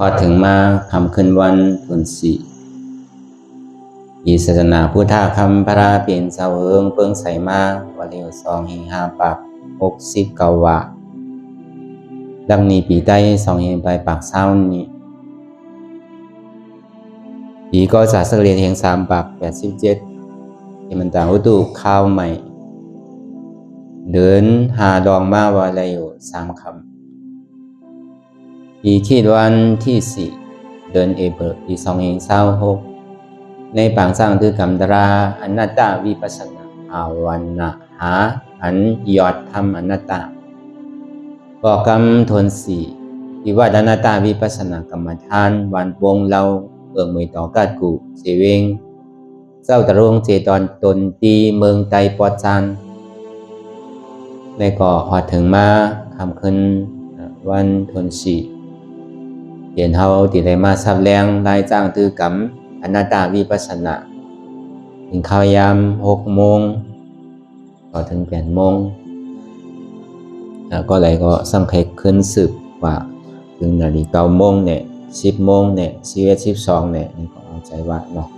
พอถึงมาคำคืนวันทุนสีอีศาสนาพุทธาคำพระราเปลี่ยนเสาเอิงเปิ้งใส่มาวลิว2 5 ปัก69 วะดังนี้ปีใต้2 ไปปักเศร้านี้ปีก็จะสักเรียนเฮง3 ปัก87ที่มันต่างอุตุข้าวใหม่เดินหาดองมาวลิว3 คำปีขีดวันที่4เดือนเอเปรปี2026ในปางสร้างคือกรรมตราอนัตตาวิปัสสนาอาวันนะหาอันยอดธรรมอนัตตาก่อกรรมทนสีที่ว่าอนัตตาวิปัสสนากรรมฐานวันวงเรามือต่อกาดกูเสวงเจ้าตะรงเจตอนตนตีเมืองไตปอดจานในก่อหอดถึงมาคำคืนวันทนสีเห็นเขาที่ได้มาสับแรงรายจ้างตือกรรมอนัตตาวิปัสสนาถึงข้าวยาม6 โมงต่อถึง8 โมงก็เลยก็สังเกตขึ้นสืบว่าถึงนาฬิกา9 โมงเนี่ย10 โมงเนี่ย11 12เนี่ยนี่ก็เอาใจว่าเนาะ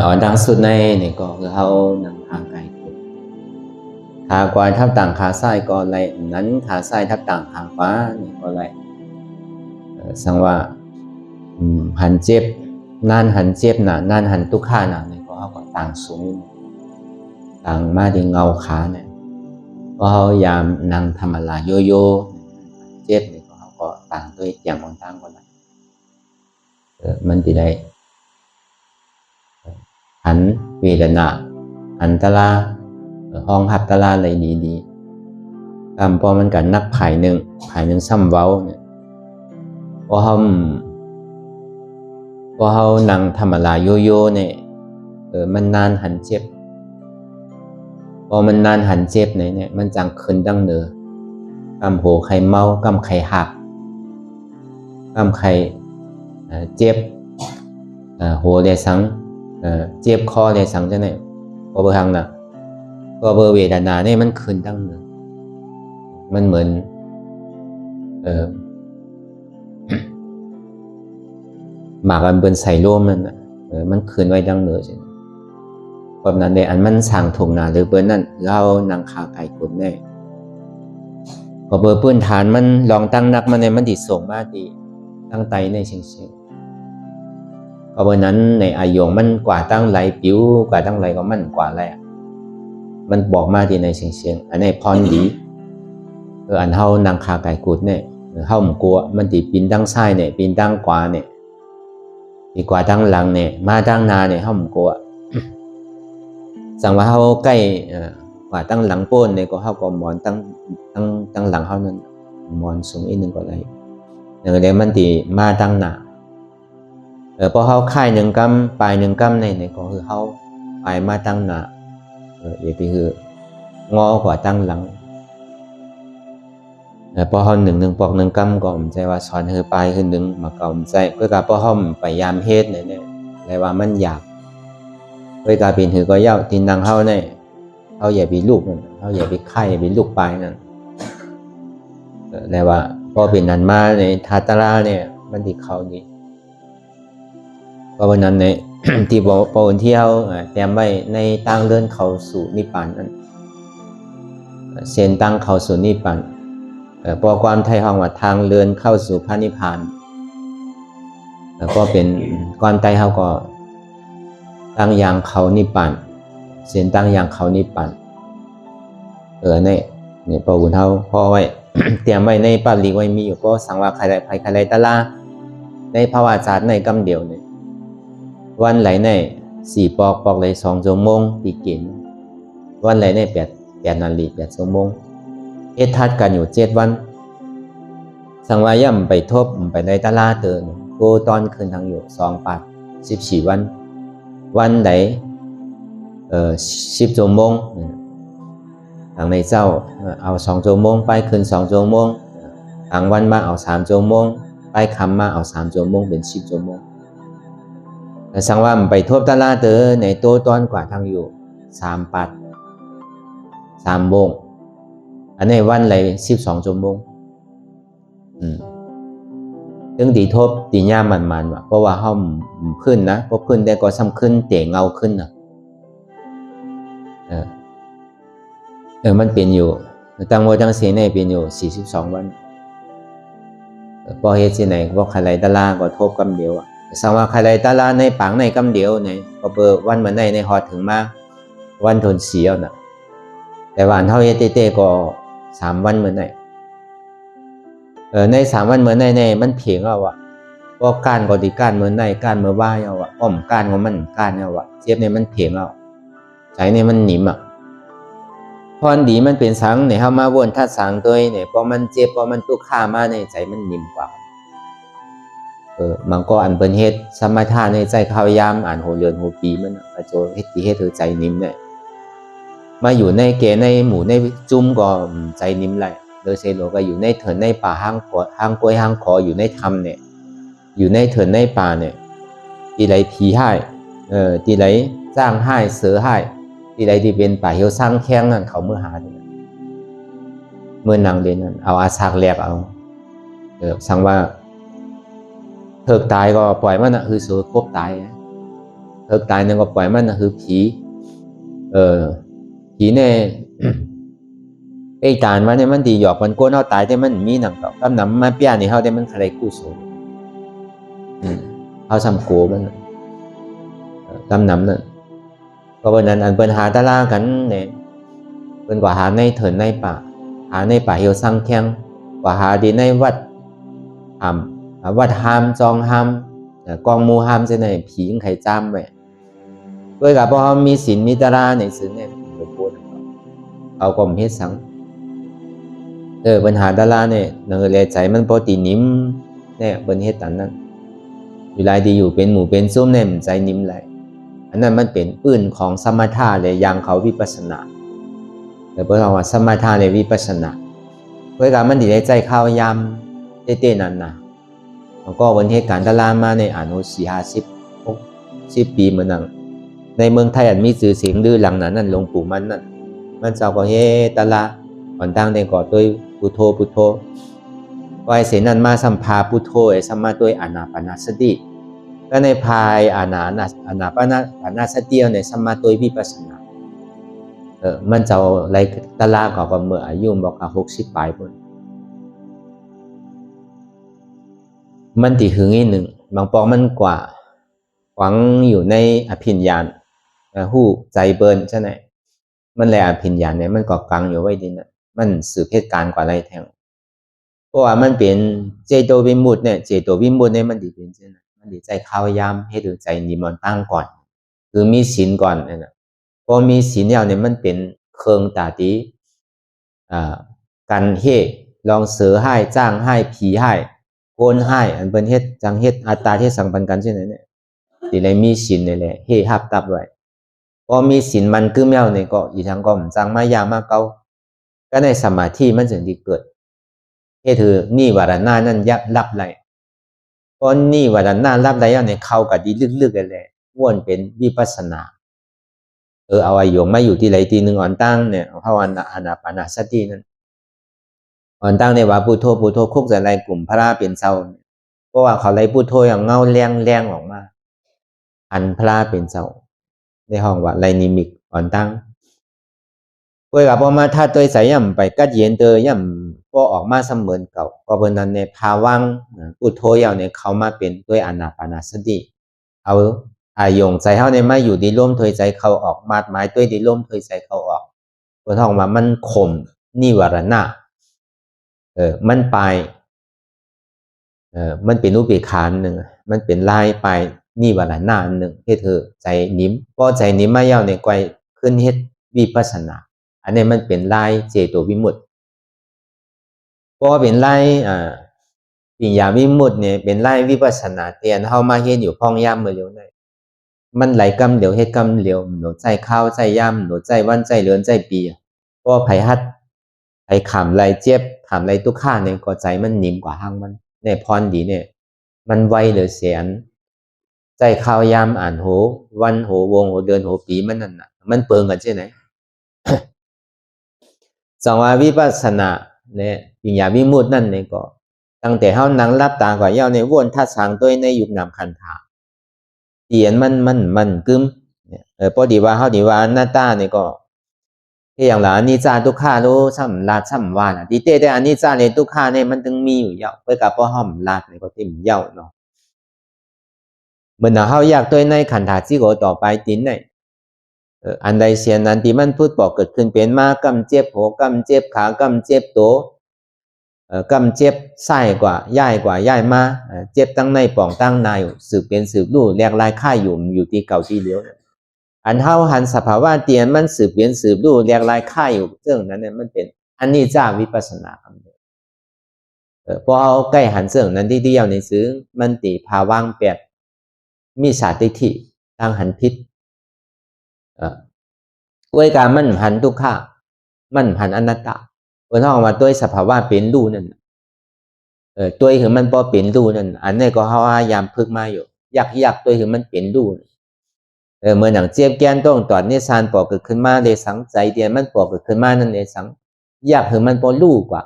อ่อนดังสุดในนี่ก็คือเขานำทางไกลขากวาทับต่างขาซ้ายก็ไรนั้นขาซ้ายทับต่างขาขวานี่ก็ไรสังว่าหันเจ็บนั่นหันเจ็บหนานั่นหันตุกขาหนาเนี่ยก็เขาก็ต่างสูงต่างมาที่เงาขาเนี่ยก็เขายามนั่งทำอะไรโยโย่เจ็บเนี่ยก็เขาก็ต่างด้วยอย่างบางต่างก็ได้มันที่ได้หันเวทนาหันตลาห้องหับตลาอะไรดีๆพอมันกันนักไผ่หนึ่งซ้ำเว้าเนี่ยพอเขานั่งทำอะไรโยโย่เนี่ยมันนานหันเจ็บพอมันนานหันเจ็บเนี่ยมันจังขึ้นดังเนือกำโหไข่เมากำไข่หักกำไข่เจ็บโหเลยสังเจ็บคอเลยสังจะไหนพอเบอร์ทางน่ะก็เบอร์เวทนาเนี่ยมันขึ้นดังเนือมันเหมือนหมากอันเบิ่นใส่ร่มนั่นมันคืนไว้ดังเหนือใช่ไหมแบบนั้นในอันมันสั่งถุงหนาหรือเบิ่นนั่นเรานางขาไก่กลุ่มแน่พอเบอร์พื้นฐานมันลองตั้งนักมันในมันดิส่งมาดีตั้งไตในเชิงพอเบอร์นั้นในอายงมันกว่าตั้งไหลผิวกว่าตั้งไหลก็มันกว่าแหละมันบอกมาดีในเชิงอันนี้พรดีอันเฮานางขาไก่กุดเนี่ยเฮาหมกลัวมันติปีนตั้งซ้ายเนี่ยปีนตั้งขวาเนี่ยดีกว่าตั้งหลังเนี่ยมาตั้งนาเนี่ยเฮาหมกลัวสั่งว่าเฮาใกล้กว่าตั้งหลังโป้นเนี่ยก็เฮาก็หมอนตั้งหลังเฮานั้นหมอนสูงอีกนึงก็ได้อย่างเดียวมันติมาตั้งหน้าพอเฮาค่าย1 กำปลาย1 กำเนี่ยก็คือเฮาปลายมาตั้งหน้าอย่าไปคืองอกว่าตั้งหลังพอเขา1 ปอก 1 กำก็ผมใจว่าสอนคือปลายคือ1มาเก่าผมใจเพื่อการพอเขาไปยามเฮ็ดเนี่ยอะไรว่ามันอยากเพื่อการเป็นถือก็ย่าที่นางเขาเนี่ยเขาอย่าไปลูกนั่นเขาอย่าไปไข่อย่าไปลูกปลายนั่นแต่ว่าพอเป็นนันมาในทาตราเนี่ยมันติเขานี้เพราะวันนั้นใน ที่บอกปนที่เขาแต้มไว้ในตั้งเลื่อนเขาสู่นิพพานนั้นเส้นตั้งเขาสู่นิพพานพอความไทยห้องว่าทางเลื่อนเข้าสู่พระนิพพานแล้วก็เป็นความไทยเขาก็ตั้งอย่างเขานิพพานเส้นตั้งอย่างเขานิพพานเนี่ยพอคุณเท่าพอไว้ เตรียมไว้ในปาลีไว้มีอยู่ก็สังว่าใครตะลาในภาวะศาสตร์ในกำเดียวเนี่ยวันไหลใน4 ปอกไหล2 ชั่วโมงตีเกณฑ์วันไหลใน8 นาฬิกา8 ชั่วโมงทัดกันอยู่7 วันสังวาย่ำไปทบไปในตลาดเตือนโกตอนคืนทางอยู่2 ปัด14 วันไหน10 ชั่วโมงทางในเจ้าเอา2 ชั่วโมงไปคืน2 ชั่วโมงทางวันมาเอา3 ชั่วโมงไปคำมาเอา3 ชั่วโมงเป็น10 ชั่วโมงสังว่าไปทบตลาดเตือนในโตตอนกว่าทางอยู่3 ปัด3 โมงอันนี้วันไหล12 ชั่วโมง ถึงดีทบตีย่ามันว่ะเพราะว่าห้อมขึ้นนะเพราะขึ้นได้ก็ซ้ำขึ้นเตะเงาขึ้นนะมันเป็นอยู่ตั้งโมตั้งเสียในเป็นอยู่42 วันพอเฮ็ดที่ไหนก็ใครไรตะลาก็ทบกำเดียวอ่ะสังว่าใครไรตะลาในปังในกำเดียวเนี่ยก็เปิดวันเหมือนในฮอดถึงมาวันทนเสียวนะแต่วันเท่าเฮ็ดเต้ก็3 วันเหมือนในใน3 วันเหมือนในมันเพียงเอาอ่ะก็การก็ดีการเหมือนในการเมื่อว่าเอาอ่ะอ้อมการของมันการเอาอ่ะเทียบในมันเพียงเอาใจในมันหนิมอ่ะพรดีมันเป็นสังเนี่ยเฮามาวนทัดสังตัวเนี่ยพอมันเจ็บพอมันตุกข้ามาในใจมันหนิมกว่ามันก็อันเป็นเฮ็ดสมถะในใจข้าวยามอ่านโหเรือนโหปีมันกระโจเฮ็ดที่เฮ็ดใจนิ่มเนี่ยมาอยู่ในเกในหมู่ในจุ่มก็ใจนิ่มไหลโดยเซโลก็อยู่ในเถินในป่าห้างขอห้างกล้วยห้างขออยู่ในธรรมเนี่ยอยู่ในเถินในป่าเนี่ยที่ไหลผีให้ที่ไหลจ้างให้เสือให้ที่ไหลที่เป็นป่าเหี่ยวสร้างแข้งนั่นเขาเมื่อหาเนี่ยเมื่อนางเรียนนั้นเอาอาสากแหลกเอาสั่งว่าเถิกตายก็ปล่อยมันนะคือสูครบตายเถิกตายเนี่ยก็ปล่อยมันนะคือผีผีเนี่ยไอ้ตานว่าเนี่ยมันดีหยอกมันโกนเขาตายแต่มันมีหนังต่อกำนำมาเปียนี่เขาแต่มันใครกู้สูงเขาซ้ำโกมันกำนำนั่นก็วันนั้นอันเป็นหาตะล่ากันเนี่ยเป็นกว่าหาในเถินในป่าหาในป่าเหี่ยวสร้างแข้งกว่าหาดีในวัดวัดหามจองหามกองมูหามจะไหนผีไข่จ้ำไปด้วยกับพอมีศีลมีตราในซึ่งเนี่ยหลวงปู่เอากลมเฮ็ดสังปัญหาดาราเนี่ยนังเลยใจมันพอตีนิ่มเนี่ยบนเฮ็ดตันนั้นอยู่ลายดีอยู่เป็นหมู่เป็นซุ้มเนี่ยใจนิ่มไหลอันนั้นมันเป็นปื้นของสมถะเลยยังเขาวิปัสสนาแต่พอเราว่าสมถะเลยวิปัสสนาด้วยกับมันดีใจเข้ายำเต้ๆนั่นนะแล้วก็วันเหตุการณ์ตลามาในอานุ40-60 ปีเหมือนนั้นในเมืองไทยอันมีชื่อเสียงดื้อหลังนั้นหลวงปู่มันเจ้าก็เฮตลาก่อนตั้งในก่อด้วยพุทโธพุทโธก็ไอเสนันมาสัมภาพุทโธไอสัมมาด้วยอานาปานสติก็ในภายอานาปานสติในสัมมาด้วยวิปัสสนามันเจ้าไรตลาก็เมื่ออายุบอก60 ปลายพุ่นมันตีหึงอีกหนึ่งบางปองมันกว่าหวังอยู่ในอภิญญาณหู้ใจเบิร์นใช่ไหมมันแลอภิญญาณเนี่ยมันก็กังอยู่ไว้ดินะมันสืบเหตุการณ์กว่าไรแทงเพราะว่ามันเป็นเจโตวิมุตต์เนี่ยเจโตวิมุตต์เนี่ยมันดีเป็นใช่ไหมมันดีใจข้าวยามให้ดูใจนิมนต์ตั้งก่อนคือมีศีลก่อนนะพอมีศีลแล้วเนี่ยมันเป็นเครื่องตาตีกันเฮลองเสือให้จ้างให้ผีให้โกนให้อันเป็นเฮ็ดจังเฮ็ดอัตตาเฮ็ดสังปันกันใช่ไหมเนี่ยที่ไรมีศีลนี่แหละเฮฮับตับไว้พอมีศีลมันกึ่มแล้วเนี่ยก็อีทางก็จังมายามาเก่าก็ในสมาธิมันจึงที่เกิดเฮ็ดถือนี่วารณานั่นยับรับไหลพอนี่วารณารับไหลแล้วเนี่ยเข้ากับดีลึกๆกันเลยวนเป็นวิปัสสนาเอาไอ้โยมมาอยู่ที่ไหนทีนึงอ่อนตั้งเนี่ยภาวนาอานาปานสตินั้นอ่อนตั้งในว่าพุทโธพุทโธคุกแต่ไรกลุ่มพระเป็นเศร้าเพราะว่าเขาไรพุทโธอย่างเงาแรงออกมาอันพระเป็นเศร้าในห้องว่าไรนิมิตอ่อนตั้งเพื่อกับพอมาถ้าตัวใส่ย่ำไปกัดเย็นเตยย่ำพอออกมาเสมือนเก่าก็เป็นนั้นในภาวังพุทโธอย่างเนี่ยเขามาเป็นด้วยอานาปานสติเอาอายงใจเขาในมาอยู่ดีร่มถอยใจเขาออกมาดไม้ด้วยดีร่มถอยใจเขาออกตัวท้องว่ามันข่มนิวรณะมันไปมันเป็นอุเบกขาหนึ่งมันเป็นลายไปนิวรณะหนึ่งให้เธอใจนิ่มพอใจนิ่มมาเย้าในไกวขึ้นเฮ็ดวิปัสสนาอันนี้มันเป็นลายเจโตวิมุตติพอเป็นลายปัญญาวิมุตติเนี่ยเป็นลายวิปัสสนาเตียนเฮามาเฮ็ดอยู่พ้องย่ำมือเร็วได้มันไหลกำเดียวเฮ็ดกำเดียวหนูใจข้าวใจย่ำหนูใจวันใจเลือนใจปีเพราะไผฮัดไผขำไหลเจ็บขำไหลตุกข้าเนี่ยก็ใจมันนิ่มกว่าห้างมันเนี่ยพรดีเนี่ยมันไวเหลือเสียนใจข้าวยามอ่านโหวันโหวงโหเดือนโหปีมันนั่นน่ะมันเปิงกันใช่ไหม สังวาวิปัสสนาเนี่ยปัญญาวิมุตตินั่นเนี่ยก็ ตั้งแต่เฮานั่งรับตากว่าเย้าในวนทัดสางตัวในยุคนามคันธาเตียนมันกึมพอดีว่าเฮาดีว่าหน้าตานี่ก็อย่างละอนิจจาทุกขารู้ซ้ำลาดซ้ำว่าน่ะดีเต้แต่อนิจจาในทุกขาเนี่ยมันถึงมีอยู่เยาเพื่อกับพอห้อมลาดนี่ก็เต็มเยาเนาะเหมือนเฮาอยากตัวในขันธาที่โกต่อไปตินไหนอันใดเสียนั้นที่มันพูดบอกเกิดขึ้นเป็นมากำเจ็บหัวกำเจ็บขากำเจ็บโตกำเจ็บไส้กว่าย่ายกว่าย่ายมาเจ็บตั้งในป่องตั้งในสืบเป็นสืบลู่เรียกลายค่ายอยู่ที่เก่าที่เลี้ยวอันเฮาหันสภาวะเตียนมันสืบเป็นสืบลู่เรียกลายค่ายอยู่เรื่องนั้นเนี่ยมันเป็นอันนี้จ้าวิปัสสนาคำเดียวพอเอาใกล้หันเรื่องนั้นที่เดียวในซื้อมันตีภาวะเปียดมีสาติทิทางหันพิษด้วยการมันหันทุกข้ามันหันอนัตตาเมื่อท้องมาด้วยสภาวะเป็นรูนั่นตัวคือมันพอเป็นรูนั่นอันนี้ก็เขาพยายามพึกมาอยู่ยักตัวคือมันเป็นรูเมื่อหนังเจี๊ยบแก้นต้องตอดเนี่ยซานปอกเกิดขึ้นมาเลยสังใจเดียนมันปอกเกิดขึ้นมานั่นเลยสังยักคือมันพอรูกว่า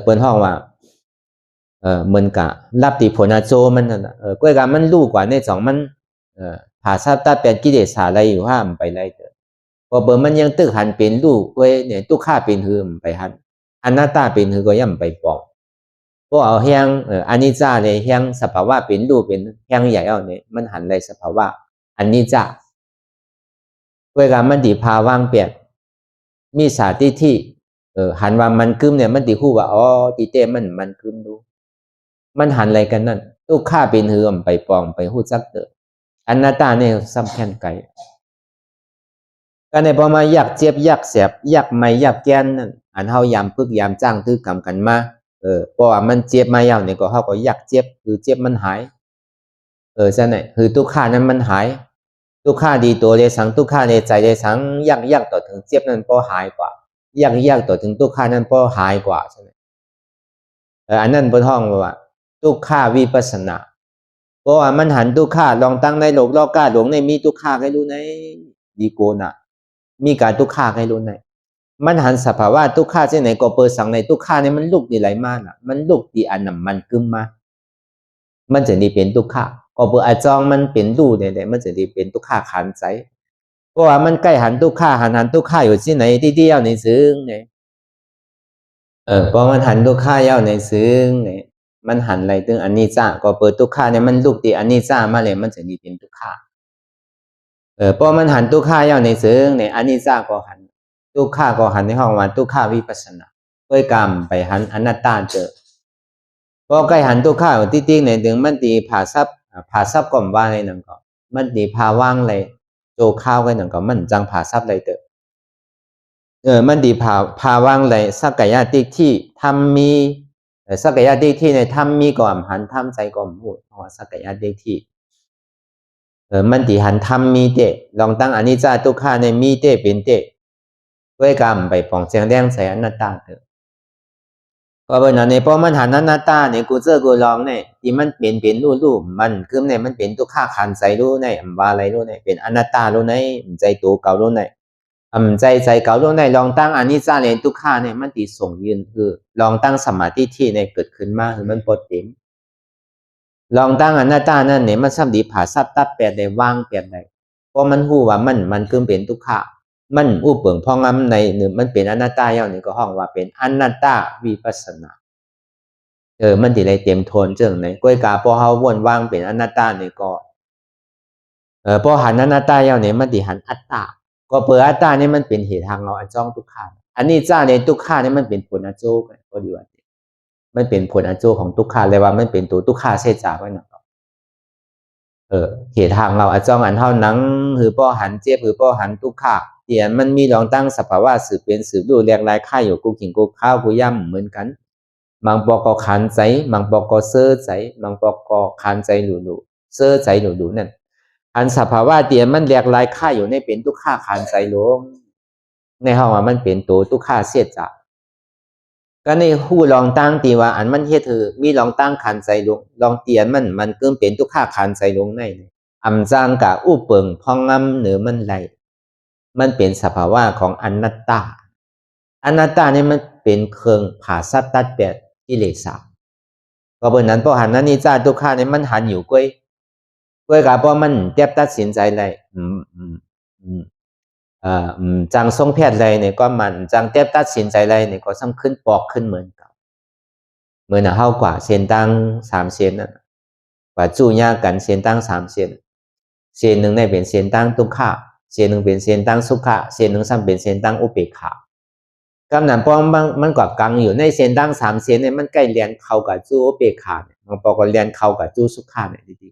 เปิ้นห้องว่าเหมือนกับรับติผลอาโจมันนั่นก้อยการมันรูกว่าในสองมันผ่าซาบตาเป็นกิเลสอะไรอยู่ห้ามไปไรเถอะพอเบอร์มันยังตึกหันเป็นรูกเว้ยเนี่ยตุกข้าเป็นหืมไปหันอนัตตาเป็นหือก็ย่ำไปปอกพวกเอาแห้งอานิจจาเลยแห้งสภาวะเป็นรูปเป็นแห้งใหญ่เอาเนี่ยมันหันเลยสภาวะอันนี้จะเวลามันดีพาวางเปียกมีสาธิที่หันว่ามันกึมเนี่ยมันดีคู่ว่าอ๋อตีเต้มันกึมดูมันหันอะไรกันนั่นตู้ข้าเป็นเหือมไปปองไปหู้จักเตออันนาตาเนี่ยซ้ำแค่นไกลก็ในพอมาอยากเจ็บอยากเสียบอยากไม่อยากแกนนั่นอันเฮายามพึกยามจ้างตื้อกำกันมาเพราะว่ามันเจ็บมาอย่างเนี่ยก็เฮาก็อยากเจ็บคือเจ็บมันหายใช่ไหมคือทุกข้านั้นมันหายทุกข้าดีตัวเลยสังทุกข้าในใจเลยสังยักต่อถึงเจ็บนั้นพอหายกว่ายักต่อถึงทุกข้านั้นพอหายกว่าใช่ไหมอันนั้นบนห้องว่าทุกข้าวิปัสสนาเพราะว่ามันหันทุกข้าลองตั้งในโลกลอกก้าหลงในมีทุกข้าให้รู้ในดีโกน่ะมีการทุกข้าให้รู้ในมันหันสภาวะทุกข้าเช่นไหนก็เปิดสังในทุกข้าเนี่ยมันลุกดีไหลมากน่ะมันลุกดีอันนั้นมันกึมมามันจะนี่เป็นทุกข้าก็เปิดอาจองมันเป็นรูเนี่ยมันจะนี่เป็นทุกข้าขันใจเพราะว่ามันใกล้หันทุกข้าหันทุกข้าอยู่ที่ไหนที่เดียวในซึ้งเนี่ยพอมันหันทุกข้าเย้าในซึ้งเนี่ยมันหันอะไรตึงอันนี้จ้าก็เปิดทุกข้าเนี่ยมันลุกดีอันนี้จ้ามาเลยมันจะนี่เป็นทุกข้าพอมันหันทุกข้าเย้าในซึ้งเนี่ยอันนี้จ้าก็หันทุกข้าก็หันในห้องว่าทุกข้าวิปัสสนาด้วยกรรมไปหันอนัตตาเจอพอใกล้หันทุกข้าอยู่ที่ติ๊กเนี่ยถึงมันตีผ่าซับก่อมว่าในหนังก็มันตีพาว่างเลยโจข้าวกันหนังก็มันจังผ่าซับเลยเตอมันดีพาว่างเลยสักกายาติ๊กที่ทำมีสักกายาติ๊กที่ในทำมีก่อมหันทำใจก่อมพูดเพราะสักกายาติ๊กที่มันตีหันทำมีเตะลองตั้งอนิจจาทุกข้าในมีเตะเป็นเตะด้วยกรรมไปปองเสียงแดงใส่อนัตตาเถอะก็เป็นอันนี้พอมันหันอนัตตาเนี่ยกูเจอกูลองเนี่ยที่มันเป็นรูปมันคือเนี่ยมันเป็นทุกข้าขันใจรู้เนี่ยอันว่าอะไรรู้เนี่ยเป็นอนัตตารู้เนี่ยใจตัวเก่ารู้เนี่ยใจเก่ารู้เนี่ยลองตั้งอนิจจาเนี่ยทุกข้าเนี่ยมันตีส่งยืนคือลองตั้งสมาธิที่เนี่ยเกิดขึ้นมาคือมันปลดเต็มลองตั้งอนัตตานั่นเนี่ยมันซ้ำดีผ่าซับตัดแปดได้ว่างแปดได้เพราะมันหู้ว่ามันคือเป็นทุกข้ามันอู้เปิงพองำในหนึ่งมันเป็นอนัตตาอย่างนี้ก็ห้องว่าเป็นอนัตตาวิปัสสนามันติได้เต็มโทนเจิงไหนก้อยกาพอเฮาวนว่างเป็นอนัตตานี่ก็พอหันอนัตตาอย่างนี้มันติหันอัตตาก็เปิดอัตตานี่มันเป็นเหตุทางเราอันจ้องทุกขาอันนี้จ้าในทุกขานี่มันเป็นผลอโจกันก็ดีว่ามันเป็นผลอโจของทุกขาเลยว่ามันเป็นตัวทุกขาเสียจากไว้หน่อยเหตุทางเราอันจ้องอันเท่านั้นคือพอหันเจ็บคือพอหันทุกขาเตียนมันมีลองตั้งสภาวะสืบเป็นสืบดูเรียกลายค่ายอยู่กูกินกูข้าวกูย่ำเหมือนกันบางปอกก็ขันใจบางปอกก็เสื้อใจบางปอกก็ขันใจหลูเสื้อใจหลูนั่นอันสภาวะเตียนมันเรียกลายค่ายอยู่ในเป็นทุกข้าขันใจลงในห้องว่ามันเป็นตัวทุกข้าเสียจากก็ในหู้ลองตั้งตีว่าอันมันเฮ็ดถือมีลองตั้งขันใจลงลองเตียนมันเกินเป็นทุกข้าขันใจลงในอำจางกะอู้เปิงพองงำเหนือมันไหลมันเป็นสภาวะของอนัตตาอนัตตาเนี่ยมันเป็นเครื่องผ่าซับตัดแปดกิเลส ก็เบอร์นั้นพอหันนั้นนี่จ้าทุกข้าเนี่ยมันหันอยู่ก้วยกับพอมันเจ็บตัดสินใจเลยจังทรงแพทย์เลยเนี่ยก็มันจังเจ็บตัดสินใจเลยเนี่ยก็ซ้ำขึ้นปอกขึ้นเหมือนกับเหมือนเฮากว่าเส้นตั้ง3 เส้นนั่นกว่าจู้ยากกันเส้นตั้ง3 เส้นเส้นหนึ่งเนี่ยเป็นเส้นตั้งทุกข้าเส้นหนึ่งเป็นเส้นตั้งสุขะเส้นหนึ่งซ้ำเป็นเส้นตั้งอุเบกขากำนันป้อมมันกว่ากังอยู่ในเส้นตั้ง3 เส้นเนี่ยมันใกล้เรียนเข้ากับจู้อุเบกขาเนี่ยมันปอกก็เรียนเข้ากับจู้สุขะเนี่ยดี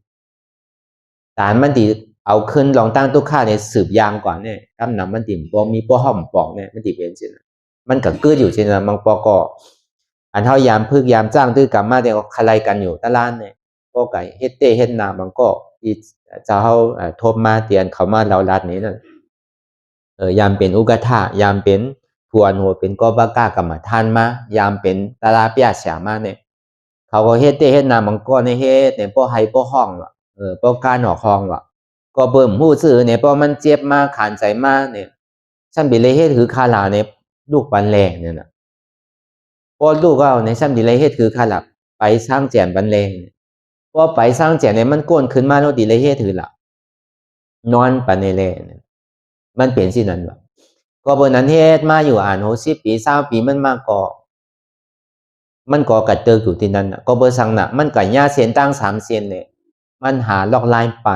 ๆแต่มันดีเอาขึ้นลองตั้งทุกข้าเนี่ยสืบยางก่อนเนี่ยกำนันมันติ่มป้อมีป้อห้อมปอกเนี่ยมันติเป็นเช่นนั้นมันก็เกิดอยู่เช่นนั้นบางปอก็อันเท่ายามพึกยามจ้างตื้อกรรมมาเดี๋ยวคลายกันอยู่ตะล้านเนี่ยก็ไก่เฮ็ดเต้เฮ็ดนาบางก็ที่จะเขาทบมาเตียนเขามาเราลัดนี้นั่นยามเป็นอุกทายามเป็นทวนหัวเป็นก็บ้ากล้ากรรมฐานมายามเป็นตาลาเปียเสียมาเนี่ยเขาก็เฮ็ดเต้เฮ็ดนาบางก็ในเฮ็ดเนี่ยป้อไฮป้อห้องว่ะป้อการหนอคองว่ะก็เบิ่มหู้ซื่อเนี่ยป้อมันเจ็บมาขานใจมาเนี่ยฉันไปเลยเฮ็ดคือคาลาเนี่ยลูกปันแรงเนี่ยนะพอลูกก็ในซ้ำดีเลยเฮ็ดคือขาหลับไปสร้างแจมบันเลงพอไปสร้างแจมเนี่ยมันก้นขึ้นมาโนดีเลยเฮ็ดถือหลับนอนปันในเลมันเปลี่ยนสินั้นวะก็บนนั้นเฮ็ดมาอยู่อ่าน60 ปี20 ปีมันมาก่อมันก่อกัดเติกอยู่ที่นั้นก็เบอร์สังน่ะมันกัดหญ้าเส้นตั้ง3 เส้นเนี่ยมันหาลอกลายไป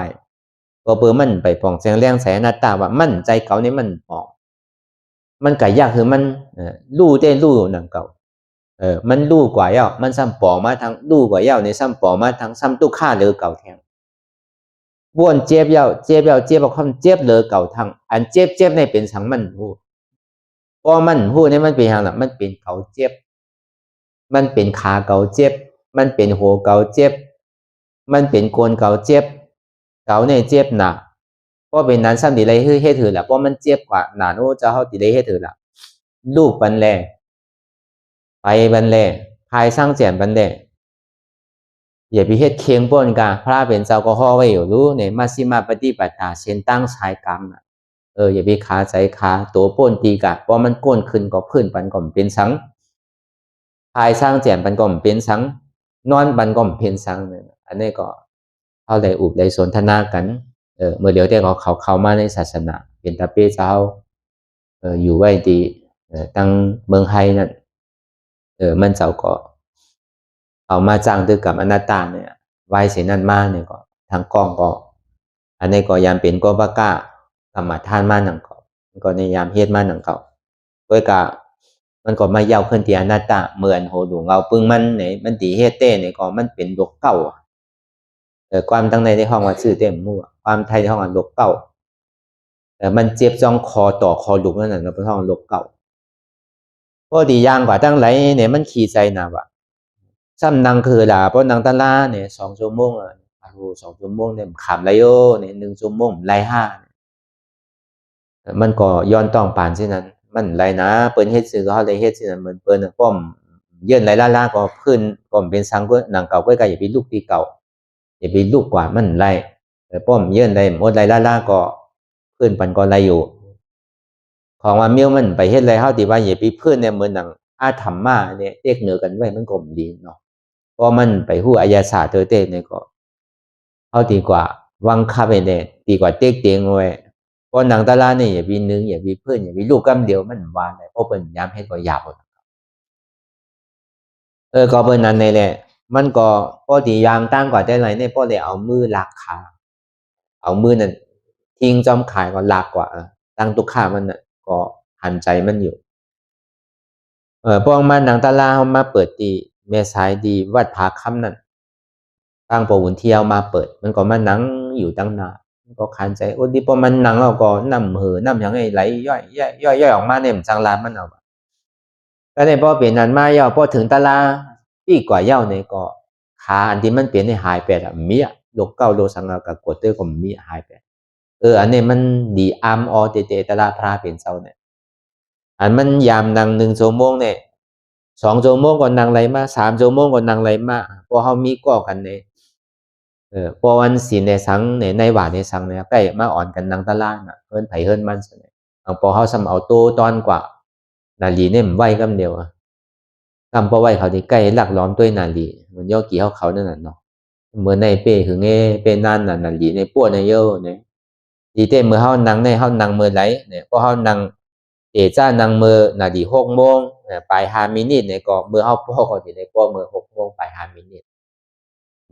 ก็เบอร์มันไปป่องแสงแรงใส่หน้าตาว่ามันใจเก่านี่มันปอกมันกัดยากคือมันลู่ได้ลู่หนังเก่ามันลู่กว่าเย้ามันซ้ำปอมาทางลู่กว่าเย้าในซ้ำปอมาทางซ้ำตุกข้าเลยเก่าแทงบ้วนเจ็บเย้าเจ็บเอาความเจ็บเลยเก่าทางอันเจ็บในเป็นสังมันหูพอมันหูเนี่ยมันเป็นอย่างไรมันเป็นเก่าเจ็บมันเป็นขาเก่าเจ็บมันเป็นหัวเก่าเจ็บมันเป็นโกนเก่าเจ็บเก่าเนี่ยเจ็บหนักเพราะเป็นนั้นซ้ำดีเลยให้ถือละเพราะมันเจ็บกว่าหนาโน้จะเขาดีเลยให้ถือละลูกปันแลไปบันแลภายสร้างแจมบันแลอย่าไปเฮ็ดเคียงป้นกาพระเป็นเจ้าก็ห่อไว้อยู่รู้ในมัชฌิมาปฏิปทาเส้นตั้งชายกรรมอย่าไปขาใจขาตัวป้นตีกะเพราะมันก้นขึ้นก็พื้นปันก่อมเป็นสังภายสร้างแจมปันก่อมเป็นสังนอนปันก่อมเป็นสังเนี่ยอันนี้ก็เขาได้อุบได้สนทนากันเมื่อเดี๋ยวแต่เขามาในศาสนาเป็นตาเป้เจ้าอยู่ไว้ดีตั้งเมืองไทยนั่นมันเจ้าก็เอามาจ้างด้วยกับอนัตตาเนี่ยไว้เสียนั่นมาเนี่ยก็ทางกล้องก็อันนี้ก็ยามเป็นก็บ้ากล้ากรรมฐานมาหนังก็ในยามเฮ็ดมาหนังเขาด้วยกะมันก็มาเย้าขึ้นที่อนัตตาเหมือนโหดวงเอาปึ้งมันเนี่ยมันตีเฮ็ดเต้เนี่ยก็มันเป็นโลกเก่าความตั้งในห้องว่าชื่อเต็มมั่วความไทยในห้องว่าโลกเก่ามันเจ็บจ้องคอต่อคอลุกนั่นน่ะเป็นห้องโลกเก่าพอดีย่างกว่าตั้งไหลเนี่ยมันขี่ใจนะวะซ้ำนังคือล่ะเพราะนังตะลาเนี่ย2 ชั่วโมง2 ชั่วโมงเนี่ยขำไรโยเนี่ย1 ชั่วโมงไร5มันก็ย้อนต้องปานเช่นนั้นมันไรนะเปิ้นเฮ็ดซื้อเขาเลยเฮ็ดเช่นนั้นเหมือนเปิ้นป้อมเยื่นไรล่าก็ขึ้นก็เป็นสังก็หนังเก่าก็อย่าไปลูกตีเก่าอย่าไปลูกกว่ามันไรป้อมเยื่นไรหมดไรล่าก็ขึ้นปันก็ไรอยู่ของว่าเมียวมันไปเฮ็ดไรเฮาที่ว่าอย่าไปเพิ่นเนี่ยเหมือนหนังอาธรรมมาเนี่ยเรียกเหนือกันไว้มันก็ดีเนาะเพราะมันไปหู้อายาศาสตร์เต้เนี่ยก็เอาดีกว่าวังคับไปเนี่ยดีกว่าเต็กเตียงไว้เพราะหนังตะลาเนี่ยอย่ามีนึงอย่ามีเพื่อนอย่ามีลูกกำเดียวมันวานเลยเพราะเป็นยามเฮ็ดก็ยาวก็เป็นนั้นนี่แหละมันก็พอดียามตั้งกว่าได้ไรเนี่ยพอเลยเอามือลักขาเอามือนั่นทิ้งจอมขายก็ลักกว่าตั้งตุกขามันน่ะก็หันใจมันอยู่พวกมันหนังตะลาเขามาเปิดดีเมษายดีวัดผาค่ำนั่นตั้งปวุ่นเที่ยวมาเปิดมันก็มานั่งอยู่ตั้งนานมันก็ขันใจโอ้ดีพอมันนั่งเราก็น้ำน้ำอย่างไงไหลย่อยออกมาเนี่ยมันจังลานมันเอาก็ในพอเปลี่ยนนั้นมาเย่าพอถึงตะลาปีกว่าเย่าเนี่ยก็ขาอันที่มันเปลี่ยนให้หายไปอ่ะมีอ่ะโลกเก้าโลสังกับกดเตอร์ก็มีหายไปอันนี้มันดีอาร์มออเตตะลาพระเป็นเจ้าเนี่ยอันมันยามนั่ง1 ชั่วโมงเนี่ย2 ชั่วโมงก็นั่งไรมา3 ชั่วโมงก็นั่งไรมาพอเขามีก่อกันเนี่ยพอวันศีลในสังในหวานในสังเนี่ยใกล้มาอ่อนกันนั่งตะล่างเฮิรนไผ่เฮิรนมันเนี่ยพอเขาซ้ำเอาโตตอนกว่านาลีเนี่ยไหวกำเดียวกำพอไหวเขาที่ใกล้หลักล้อมด้วยนาลี เหมือนย่อกี่เขานั่นน่ะเนาะเมื่อในเป้คือเงเป้นั่นน่ะนั่นหลีในป้วนในเยอะเนี่ยดีเต้เมื่อเขานั่งในเขานั่งเมื่อไหรเนี่ยพอเขานั่งจ้านั่งเมื่อนาที6 โมงไป5 มินิเนี่ยก็เมื่อเขาพ่อก็จะได้ป้อเมื่อ6 โมงไป5 มินิ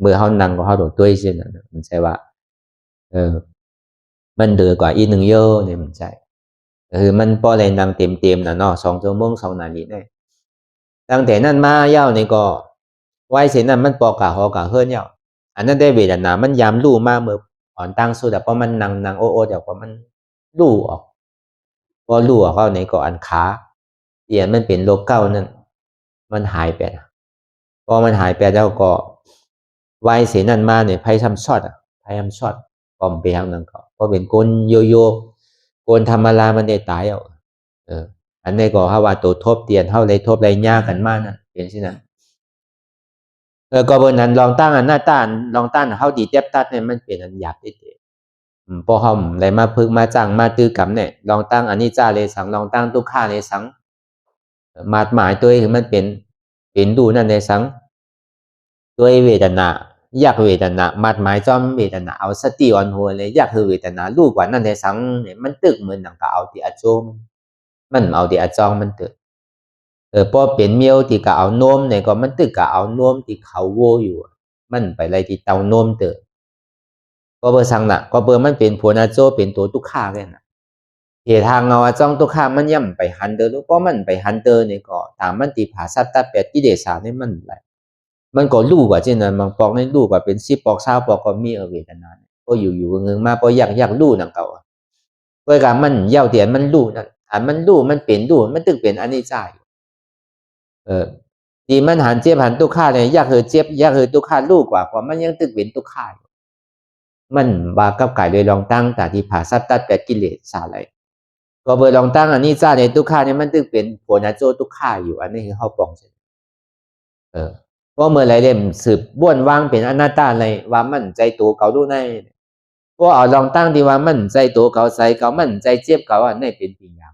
เมื่อเขานั่งก็เขาโดดด้วยเช่นนั้นมันใช่ว่ามันเดือกว่าอีก1 เยอะเนี่ยมันใช่คือมันป้ออะไรนั่งเต็มๆนะเนาะ2 ชั่วโมง2 นาทีเนี่ยตั้งแต่นั้นมาเย้านี่ก็ไว้เสร็จนั้นมันปอกะหอกะเฮิรนเย้าอันนั้นได้เวทนามันยามลู่มาเมื่ออ่อนตั้งสู้แต่พอมันนั่งโอ้เดี๋ยวพอมันลู่ออกพอลู่ออกเข้าในก็อันขาเตียนมันเป็นโรคเก้านั่นมันหายไปพอมันหายไปแล้วก็ไว้เสร็จนั้นมาเนี่ยไพ่ทำช็อตไพ่ทำช็อตปอมไปทางนั้นก็พอเป็นโกนโยโย่โกนธรรมดามันได้ตายอันนี้ก็เขาว่าตัวทบเตียนเขาเลยทบเลยยากกันมากนะเป็นที่นั้นก็บนนั้นลองตั้งอันหน้าต้านลองตั้งเขาดีเจ็บตัดเนี่ยมันเป็นอันหยาบนิดเดียวพอเขาเลยมาพึกมาจังมาตื้อกำเนี่ยลองตั้งอันนี้จ้าเลยสังลองตั้งทุกข้าเลยสังมาหมายตัวคือมันเป็นดูนั่นเลยสังตัวเวทนาอยากเวทนามัดหมายจอมเวทนาเอาสติอ่อนหัวเลยอยากคือเวทนาลูกกว่านั่นเลยสังเนี่ยมันตึกเหมือนหนังก็เอาที่อจมมันเอาที่อจองมันตึกพอเป็นเมียวที่ก็เอาโน้มเนี่ยก็มันตึกก็เอาโน้มที่เขาโวอยู่มันไปอะไรที่เตาโน้มเตอก็เบอร์สังน่ะก็เบอร์มันเป็นผัวนาโจเป็นตัวตุกข้าเลยนะเหตุทางเงาจ้องตุกข้ามันย่ำไปฮันเตอร์ลูกก็มันไปฮันเตอร์เนี่ยก็ตามมันตีผาสัตตาเป็ดกิเลสาเนี่ยมันอะไรมันก็รู้กว่าเช่นนั้นบางปอกในรู้กว่าเป็น10 ปอก20 ปอกก็มีเวทนาก็อยู่เงื้อมาพออยากรู้นังเก่าเพื่อการมันเย้าเตียนมันรู้นั่นอันมันรู้มันเป็นรู้มันตึกเป็นอันนี้ใจดีมันหันเจ็บหันตุกข้าเนี่ยอยากเฮอเจ็บอยากเฮอตุกข้ารู้กว่าเพราะมันยังตึกเป็นตุกข้ามันบากับไก่เลยลองตั้งแต่ที่ผาสัตตัดแปดกิเลสสาอะไรก็เบอร์ลองตั้งอันนี้จ้าในตุกข้าเนี่ยมันตึกเป็นโผนาโจตุกข้าอยู่อันนี้คือเขาปองใช่เพราะเมื่อไรเล่มสืบบ้วนวางเป็นอนัตตาอะไรว่ามันใจตัวเก่าดูในเพราะเอาลองตั้งดีว่ามันใจตัวเก่าใส่เก่ามันใจเจ็บเก่าอันนี้เป็นปีอย่าง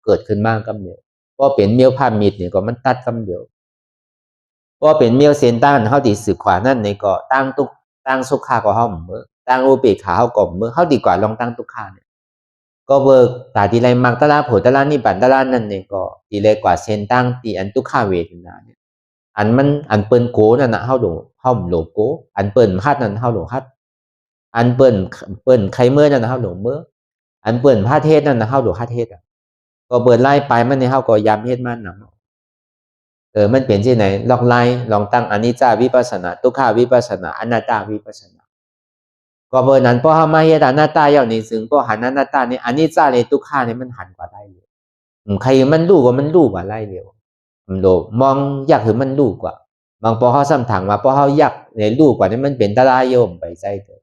เกิดขึ้นมากกับเดียวเพราะเป็นเมียวผ้ามีดเนี่ยก็มันตัดกับเดียวเพราะเป็นเมียวเซนต้านเขาดีสืบขวานั่นในก็ตั้งตุกตั้งสุขาก็ห้องเมื่อตั้งอุเบกขาเขาก่อมเมื่อเขาดีกว่าลองตั้งตุกขาเนี่ยก็เบิกตาดีไรมักตะลาโผตะลานี่บันตะลานั่นเนี่ยก็ดีเลยกว่าเซนตั้งตีอันตุกขาเวทนาเนี่ยอันมันอันเปิ้นโกนั่นน่ะเฮาโหลโกอันเปิ้นฮัดนั่นเฮาโหลฮัดอันเปิ้นไคเมื่อนั่นเฮาโหลเมื่ออันเปิ้นพาเทศนั่นน่ะเฮาโหลฮัดเทศก็เปิดไล่ไปมันในเฮาก็ย้ำเฮ็ดมันนำมันเป็นที่ไหนลองไล่ลองตั้งอนิจจาวิปัสสนาทุกขาวิปัสสนาอนัตตาวิปัสสนาก็เบอร์นั้นพอเฮามาเฮ็ดอนัตตาอย่างนี้ซึ่งพอหันอนัตตานี่อนิจจาเลยทุกขานี่มันหันกว่าได้เลยใครมันรู้ว่ามันรู้กว่าไล่เร็วโลมองอยากคือมันลูกกว่าบางพอเขาซ้ำถังมาพอเขาอยากในลูกกว่านี่มันเป็นตาลายโยมไปใจเถอะ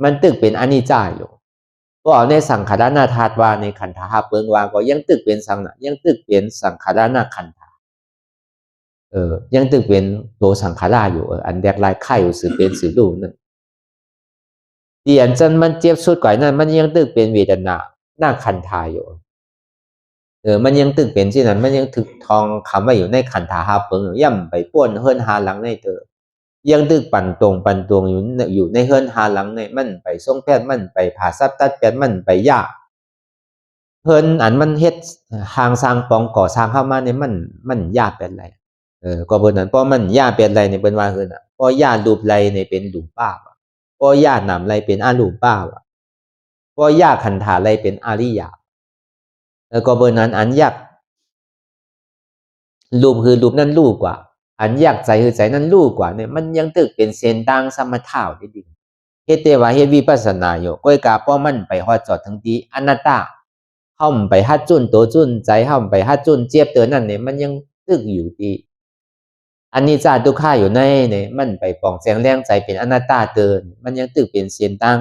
มันตึกเป็นอนิจจาอยู่ก็เอาในสังขารนาธาตุว่าในขันธาเปิงว่าก็ยังตึกเป็นสังนะยังตึกเป็นสังขารนาขันธายังตึกเป็นตัวสังขารอยู่อันแรกลายไข่อยู่สื่อเป็นสื่อลูกนั่นที่อันจันมันเจ็บสุดกว่านั้นมันยังตึกเป็นเวทนาหน้าขันธาอยู่มันยังตึกเป็นที่นั้นมันยังถึกทองคำว่าอยู่ในขันธาหาเปิงย่ำไปป้วนเฮิรนหาหลังในเตอยังตึกปั่นตรงอยู่ในเฮิรนหาหลังในมันไปส่งแพทย์มันไปผ่าซับตัดแพทย์มันไปยากเฮิรนอันมันเฮ็ดหางสร้างปองก่อสร้างเข้ามาเนี่ยมันยากเป็นไรก็เบิ่นนั้นเพราะมันยากเป็นไรในเบิ่นว่าเฮิรนเพราะยากรูปไรในเป็นรูปป้าเพราะยากนำไรเป็นอรูปป้าเพราะยากขันธาไรเป็นอริยะก็เบอร์นั้นอันยากรูปคือรูปนั้นรูปกว่าอันยากใจคือใจนั้นรูปกว่าเนี่ยมันยังตึกเป็นเส้นต่างสมถะได้ดีเฮ็ดแต่ว่าเฮ็ดวิปัสสนาอยู่ก้อยกาป้อมันไปฮอดจอดทั้งที่อนัตตาเฮาไปฮัดจุนตัวจุนใจเฮาไปฮัดจุนเจี๊ยบตัวนั้นเนี่ยมันยังตึกอยู่ที่อันนี้จาทุกข้าอยู่ในเนี่ยมันไปปองแสงแรงใจเป็นอนัตตาเตือนมันยังตึกเป็นเส้นต่าง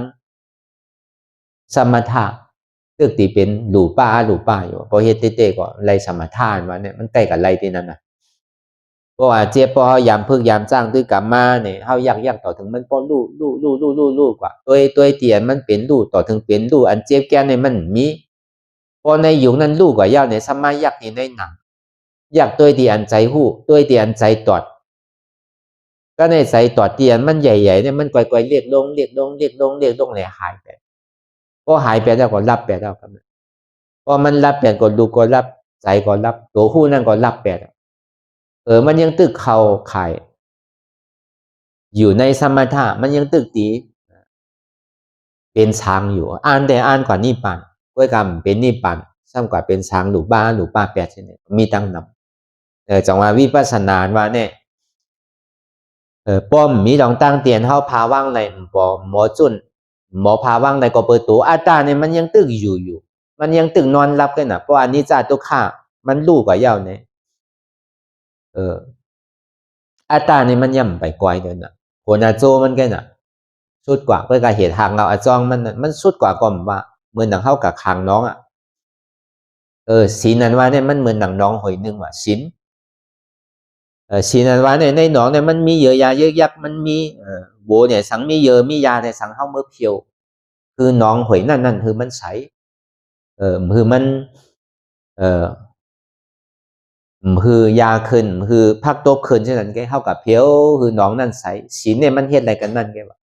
สมถะตึกตีเป็นหลูป้าอยู่พอเฮ็ดเต้ๆก็ไล่สมถะมาเนี่ยมันใกล้กับไล่ที่นั่นน่ะเพราะว่าเจ็บพอยามพึกยามจ้างตื้อกลับมาเนี่ยเฮาอยากต่อถึงมันพอรู้กว่าตัวเตียนมันเป็นรู้ต่อถึงเป็นรู้อันเจ็บแก่เนี่ยมันมีพอในยุคนั้นรู้กว่ายาวเนี่ยสมัยยักนี่ในหนังอยากตัวที่อันใจฮู้ตัวที่อันใจตอด ก็ในใส่ต่อเตียนมันใหญ่ๆเนี่ยมันก่อยๆเรียกลงเรียกลงเรียกลงเรียกลงเลยหายไปพอหายไปแล้วก็รับไปแล้วครับพอมันรับไปก็ดูก็รับใจก็รับตัวผู้นั่นก็รับไปมันยังตึกเข่าขายอยู่ในสมถะมันยังตึกตีเป็นช้างอยู่อ่านแต่อ่านกว่านิพพานก้วยกรรมเป็นนิพพานซ้ำกว่าเป็นช้างหรือป้าแปดเช่นนี้มีตั้งนำจังว่าวิปัสสนาว่าเนี่ยป้อมมีลองตั้งเตียนเข้าพาว่างในหมอจุนหมอพาว่างในก็เปิดตัวอาตาเนี่ยมันยังตึกอยู่มันยังตึกนอนรับกันนะเพราะอันนี้จ่าตุกข้ามันลูกกว่าเย้าเนี่ยอาตาเนี่ยมันย่ำไปไกลเดินน่ะโหนาโจมันกันน่ะสุดกว่าเพื่อการเหตุทางเราอาจองมันสุดกว่าก่อมว่าเหมือนหนังเข้ากับคางน้องศีลนั้นว่าเนี่ยมันเหมือนหนังน้องหอยนึงว่าศีลศีลนั้นว่าเนี่ยในหนองเนี่ยมันมีเยอะยาเยอะยักมันมีโบเนี่ยสังมีเยอะมียาในสังเข้าเมื่อเพียวคือน้องหอยนั่นคือมันใสคือมันคือยาขึ้นคือพักโตขึ้นเช่นนั้นแกเข้ากับเพียวคือน้องนั่นใสศีลเนี่ยมันเฮ็ดอะไรกันนั่นแกว่า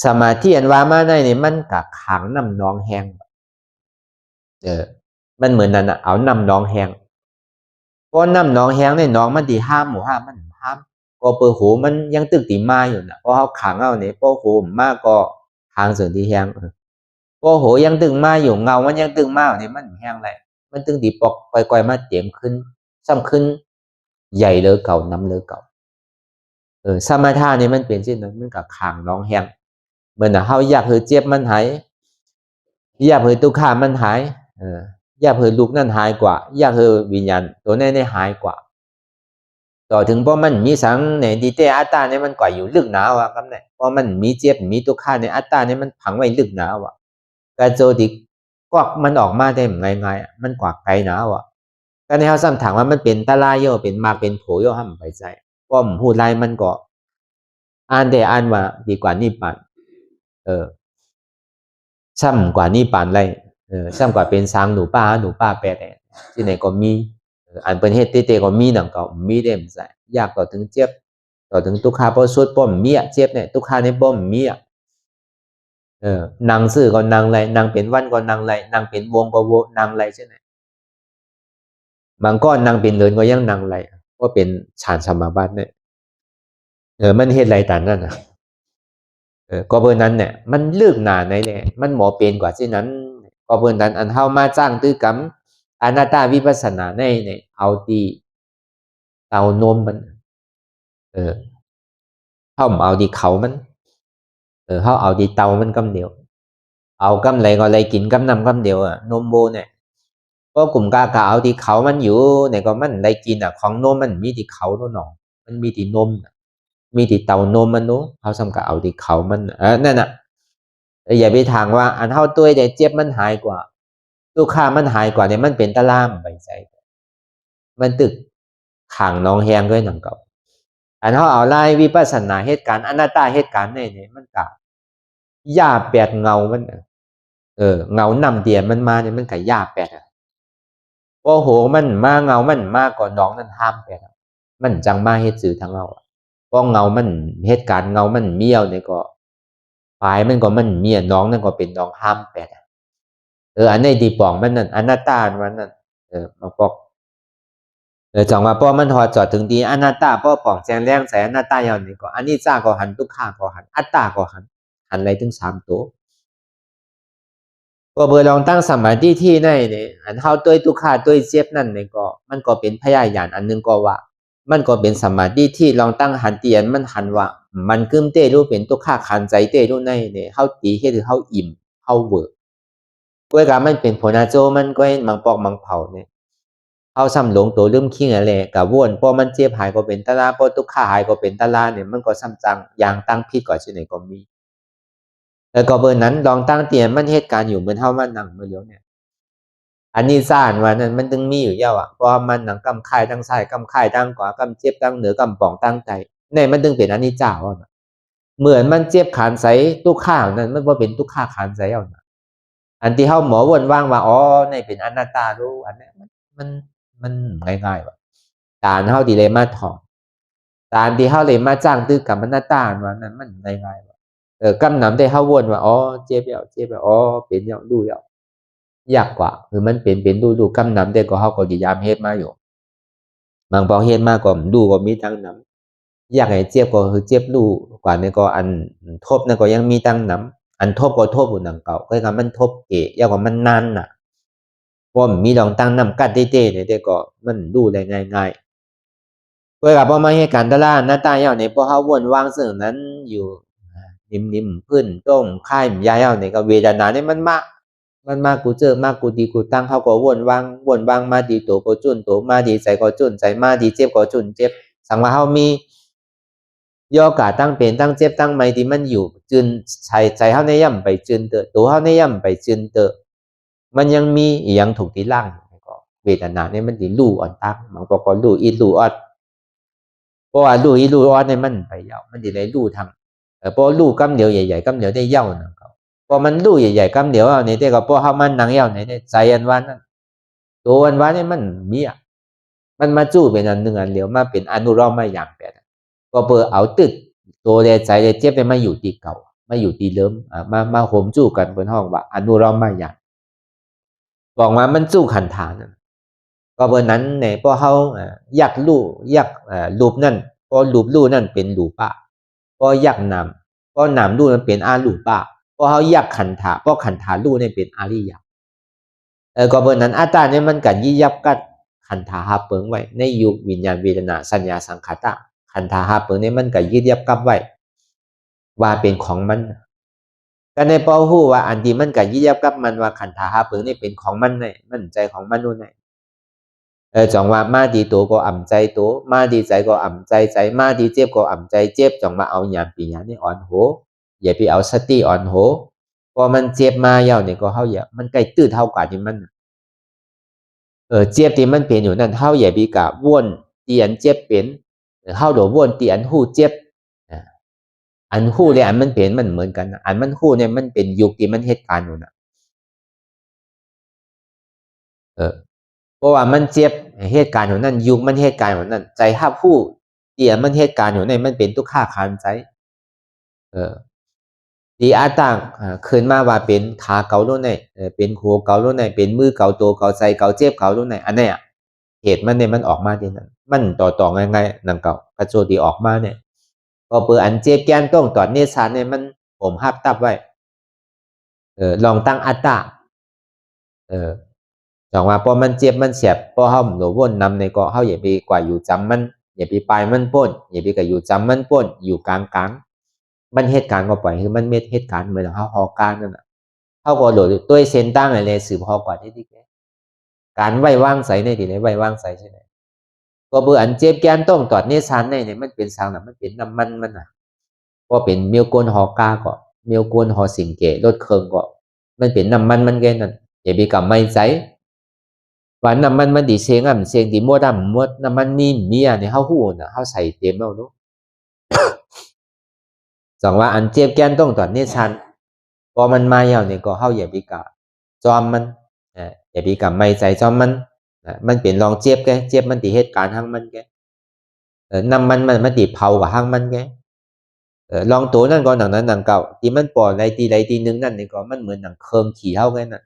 สมาธิอันว่ามาได้เนี่ยมันกับขังน้ำน้องแห้งมันเหมือนนั่นอ่ะเอาน้ำน้องแห้งเพราะน้ำน้องแห้งเนี่ยน้องมันดีห้ามหมู่ห้ามมันห้ามก็เปิดหูมันยังตึกตีมาอยู่นะเพราะเขาขังเอาเนี่ยเพราะหูมากก็ทางส่วนที่แห้งเพราะหูยังตึงมาอยู่เงามันยังตึงมาเนี่ยมันแห้งเลยมันตึงตีปอกก่อยๆมาเต็มขึ้นซ้ำขึ้นใหญ่เลยเก่าน้ำเลยเก่าสมาธินี่มันเป็นเช่นนั้นมันกับขังน้องแห้งเหมือนเขาอยากให้เจ็บมันหายอยากให้ตุกขามันหายอยากให้ลูกนั่นหายกว่าอยากให้วิญญาณตัวนี้ได้หายกว่าต่อถึงเพราะมันมีสังในดีเตอัตตาเนี่ยมันกว่าอยู่ลึกหนาวะครับเนี่ยเพราะมันมีเจ็บมีตุกขาในอัตตาเนี่ยมันผังไว้ลึกหนาวะกระโจดิกวักมันออกมาได้ไงมันกว่าไกลหนาวะก็ในเขาซ้ำถามว่ามันเป็นตะลายโยเป็นมากเป็นโผโยห้ามไปใจเพราะพูดไรมันก็อ่านได้อ่านว่าดีกว่านี่ปันซ้ำกว่านี่ปานไรซ้ำกว่าเป็นช้างหนูป้าแปดที่ไหนก็มีอันเป็นเหตุเตก็มีหนังก็มีได้ไม่ใช่ยากต่อถึงเจ็บต่อถึงตุกขาเพราะสุดป้อมมีเจ็บเนี่ยตุกขาในป้อมมีนางซื่อก็นางไรนางเป็นวันก็นางไรนางเป็นวงก็วงนางไรใช่ไหมบางก้อนนางเป็นเลินก็ยังนางไรก็เป็นฌานสมาบัติเนี่ยมันเหตุไรต่างนั่นนะก็เบอร์นั้นเนี่ยมันเลือกหนาในเลยมันหมอเป็นกว่าที่นั้นก็เบอร์นั้นอันเท่ามาจ้างตื้อกำอนาตาวิปัสสนาในเนี่ยเอาตีเตานมมันเข้าเอาดีเขามันเขาเอาดีเตามันกำเดียวเอากำไรก็อะไรกินกำนำกำเดียวอ่ะนมโบเนี่ยก็กลุ่มกากาเอาดีเขามันอยู่เนี่ยก็มันอะไรกินอ่ะของนมมันมีดีเขาโน่นหนอมันมีดีนมมีดีเตานมมันนู้เขาสำกับเอาดีเขามันนั่นน่ะอย่าไปทางว่าอันเท่าตัวเด็กเจ็บมันหายกว่าลูกค้ามันหายกว่าเนี่ยมันเป็นตะล่ามไปใจมันตึกขังน้องแหงด้วยหนังเก่าอันเท่าเอาไล่วิปัสสนาเหตุการณ์อนัตตาเหตุการณ์เนี่ยมันกะย่าแปดเงามันเงานำเดียมันมาเนี่ยมันกะย่าแปดโอ้โหมันมาเงามันมากกว่าน้องนั่นห้ามแปดมันจังมาเหตุสื่อทั้งเราเพราะเงามันเหตุการณ์เงามันเมี่ยวเนี่ยก็ฝ่ายมันก็มันเมียน้องนั่นก็เป็นน้องห้ามแปดอันในดีปองมันนั่นอนัตตามันนั่นมาปอกจังว่าป้อมันหอจอดถึงดีอนัตตาป้อปองแจงแรงใส่อนัตตาอย่างนี้ก็อันนี้จ้าก็หันทุกข้าก็หันอัตตาก็หันอะไรถึง3 ตัวก็เบอร์ลองตั้งสมาธิที่ในเนี่ยอันเท่าตัวทุกข้าตัวเจ็บนั่นเนี่ยก็มันก็เป็นพยายานอันนึงก็ว่ามันก็เป็นสมาธิที่ลองตั้งหันเตียนมันหันว่ามันกึมเต้รู้เป็นตุกข้าขันใจเต้รู้ในเนี่ยเฮาตีเฮ็ดคือเฮาอิ่มเฮาเวิร์กกวยกามันเป็นผลอาโจมันก็มังปอกมังเผาเนี่ยเฮาซ้ำหลงตัวลืมคิงอะไรกับวนพอมันเจ็บหายก็เป็นตะลาพอตุกข้าหายก็เป็นตะลาเนี่ยมันก็ซ้ำจังอย่างตั้งผิดกว่าที่ไหนก็มีแล้วก็เบอร์นั้นลองตั้งเตียนมันเหตุการณ์อยู่เหมือนเฮามันนั่งเมื่อเดียวเนี่ยอันนี้ซ่านว่านั้นมันถึงมีอยู่ยาวเพราะมันหนังกำค่ายตั้งซ้ายกำค่ายตั้งขวากำเจ็บตั้งเหนือกำป่องตั้งใจในมันถึงเป็นอันนี้จ้าว่าเหมือนมันเจ็บขานใสตุกข้านั้นมันบ่เป็นตุกข้าขานใสเอานะอันที่เฮาหมอวนว่างว่าอ๋อในเป็นอนัตตารู้อันนี้มันง่ายๆว่าการเฮาดีเลยมาถอด ตามที่เฮาเลยมาจ้างตื้อกับมันหน้าตาว่านั้นมันง่ายๆกำนำได้เฮาวนว่าอ๋อเจ็บแล้วเจ็บแล้วอ๋อเป็นแล้วรู้แล้วยากกว่าคือมันเป็นรู้ๆกำนำได้ก็เฮาก็พยายามเฮ็ดมาอยู่บางพอเฮ็ดมาก็รู้ก็มีตั้งนำอยากให้เจ็บก็คือเจ็บรู้กว่านี้ก็อันทบนั่นก็ยังมีตั้งนำอันทบก็ทบอยู่หนังเก่าก็คือมันทบเกะยากกว่ามันนานน่ะเพราะมีลองตั้งนำกัดเต้ๆเนี่ยแต่ก็มันรู้ได้ง่ายๆ với cả bom hay cản ta la nó ta yao này po haoวนวางซึ่งนั้นอยู่นิ่มๆขึ้นต้มค่ายยาวเนี่ยก็เวทนาเนี่ยมันมากูเจอมากูดีกูตั้งเขาก็วนวางมาดีตัวก็จุนตัวมาดีใจก็จุนใจมาดีเจ็บก็จุนเจ็บสังว่าเขามีย่อกาตั้งเป็นตั้งเจ็บตั้งไม่ที่มันอยู่จืนใจเขาในย่ำไปจืนเตอตัวเขาในย่ำไปจืนเตอมันยังมีอย่างถูกที่ล่างก็เวทนาเนี่ยมันดีลู่อ่อนตั้งมันก็ลู่อีลู่อ่อนเพราะว่าลู่อีลู่อ่อนเนี่ยมันไปยาวมันดีเลยลู่ทำเพราะลู่กำเดียวใหญ่ๆกำเดียวได้ยาวนะเขาพอมันลู่ใหญ่ๆกำเดียวเอาเนี่ยแต่ก็เพราะเขามันนังยาวเนี่ยใจอันวันนั้นตัวอันวันเนี่ยมันมีอ่ะมันมาจู้เป็นอันหนึ่งอันเดียวมาเป็นอนุรอมมาอย่างแปดก็เปิดเอาตึกตัวเดใจเดเจ็บเนี่ยมาอยู่ที่เก่ามาอยู่ที่เดิมมาโหมจู้กันบนห้องว่าอนุรอมมาอย่างบอกมามันจู้ขันฐานก็เบอร์นั้นเนี่ยพอเขาอยากลู่อยากรูปนั่นพอรูปลู่นั่นเป็นรูปะพออยากนำพอนำลู่นั้นเป็นอารูปะพอเขาอยากขันถาพอขันถาลู่เนี่ยเป็นอาริยะก็เบอร์นั้นอาตาเนี่ยมันกันยี่ยับกัดขันถาหาเปิงไว้ในยุควิญญาณเวทนาสัญญาสังขารขันถาหาเปิงเนี่ยมันกันยี่ยับกับไว้ว่าเป็นของมันก็ในปอหู้ว่าอันที่มันกันยี่ยับกับมันว่าขันถาหาเปิงนี่เป็นของมันเนี่ยมันใจของมันนู่นเนี่ยจองว่ามาดีตัวก็อ่ำใจตัวมาดีใจก็อ่ำใจใจมาดีเจ็บก็อ่ำใจเจ็บจองมาเอาหยามปีหยามนี่อ่อนโหอย่าไปเอาสติอ่อนโหพอมันเจ็บมาเย้าเนี่ยก็เฮาอย่ามันใกล้ตื้อเท่ากว่าที่มันเจ็บที่มันเป็นอยู่นั่นเฮาอย่าไปกะวนที่อันเจ็บเป็นเฮาโดวนที่อันหู้เจ็บอันหู้เนี่ยอันมันเป็นมันเหมือนกันอันมันหู้เนี่ยมันเป็นยุคที่มันเหตุการณ์อยู่น่ะเพราะว่ามันเจ็บเหตุการณ์อยู่นั่นยุคมันเหตุการณ์อยู่นั่นใจห้าผู้เตี่ยมันเหตุการณ์อยู่ในมันเป็นทุกข้าคานใจที่อาต่างขึ้นมาว่าเป็นขาเกาโน่นไหนเป็นหัวเกาโน่นไหนเป็นมือเกาตัวเกาใจเกาเจ็บเกาโน่นไหนอันนี้อ่ะเหตุมันเนี่ยมันออกมาที่นั่นมันต่อง่ายๆนังเก่ากระโจที่ออกมาเนี่ยก็เปิดอันเจ็บแกนต้องตอดเนสานเนี่ยมันผมห้าตับไว้ลองตั้งอัตตาจองว่าพอมันเจ็บมันเสียบพอเฮาหนูวนนำในก็เฮาอย่าไปกว่าอยู่จำมันอย่าไปปลายมันป้นอย่าไปกับอยู่จำมันป้นอยู่กลางมันเหตุการณ์ก็ปล่อยคือมันเม็ดเหตุการณ์เหมือนเฮาฮอกลางนั่นน่ะเฮาก็โดดตัวเส้นตั้งอะไรสืบฮอกว่าที่ที่การไว้วางใส่ในที่ไหนไว้วางใส่ใช่ไหมก็เบื่ออันเจ็บแกนต้องตอดเนสานในเนี่ยมันเป็นสางน่ะมันเป็นน้ำมันมันน่ะก็เป็นเมียวกวนฮอกาก็เมียวกวนฮอสิงเกรถเครื่องก็มันเป็นน้ำมันมันแกนั่นอย่าไปกับไม่ใจว่าน้ำมันดีเสียงเสียงดีมัวดำมัวน้ำมันนี่มีอ่ะเนี่ยเฮาฮู้น่ะเฮาใส่เต็มแล้วเนาะสองว่าอันเจ็บแกนต้องตอดเนชันพอมันมาแล้วเนี่ยก็เฮาอย่าไปกะจอมมันอย่าไปกะไม่ใจจอมมันมันเป็นลองเจ็บแกเจ็บมันติเหตุการณ์หั่งมันแกน้ำมันติเผากับหั่งมันแกลองตัวนั่นก็หนังนั้นหนังเก่าที่มันปล่อยใดทีนึงนั่นนี่ก็มันเหมือนหนังเคิงขี่เฮาแกน่ะ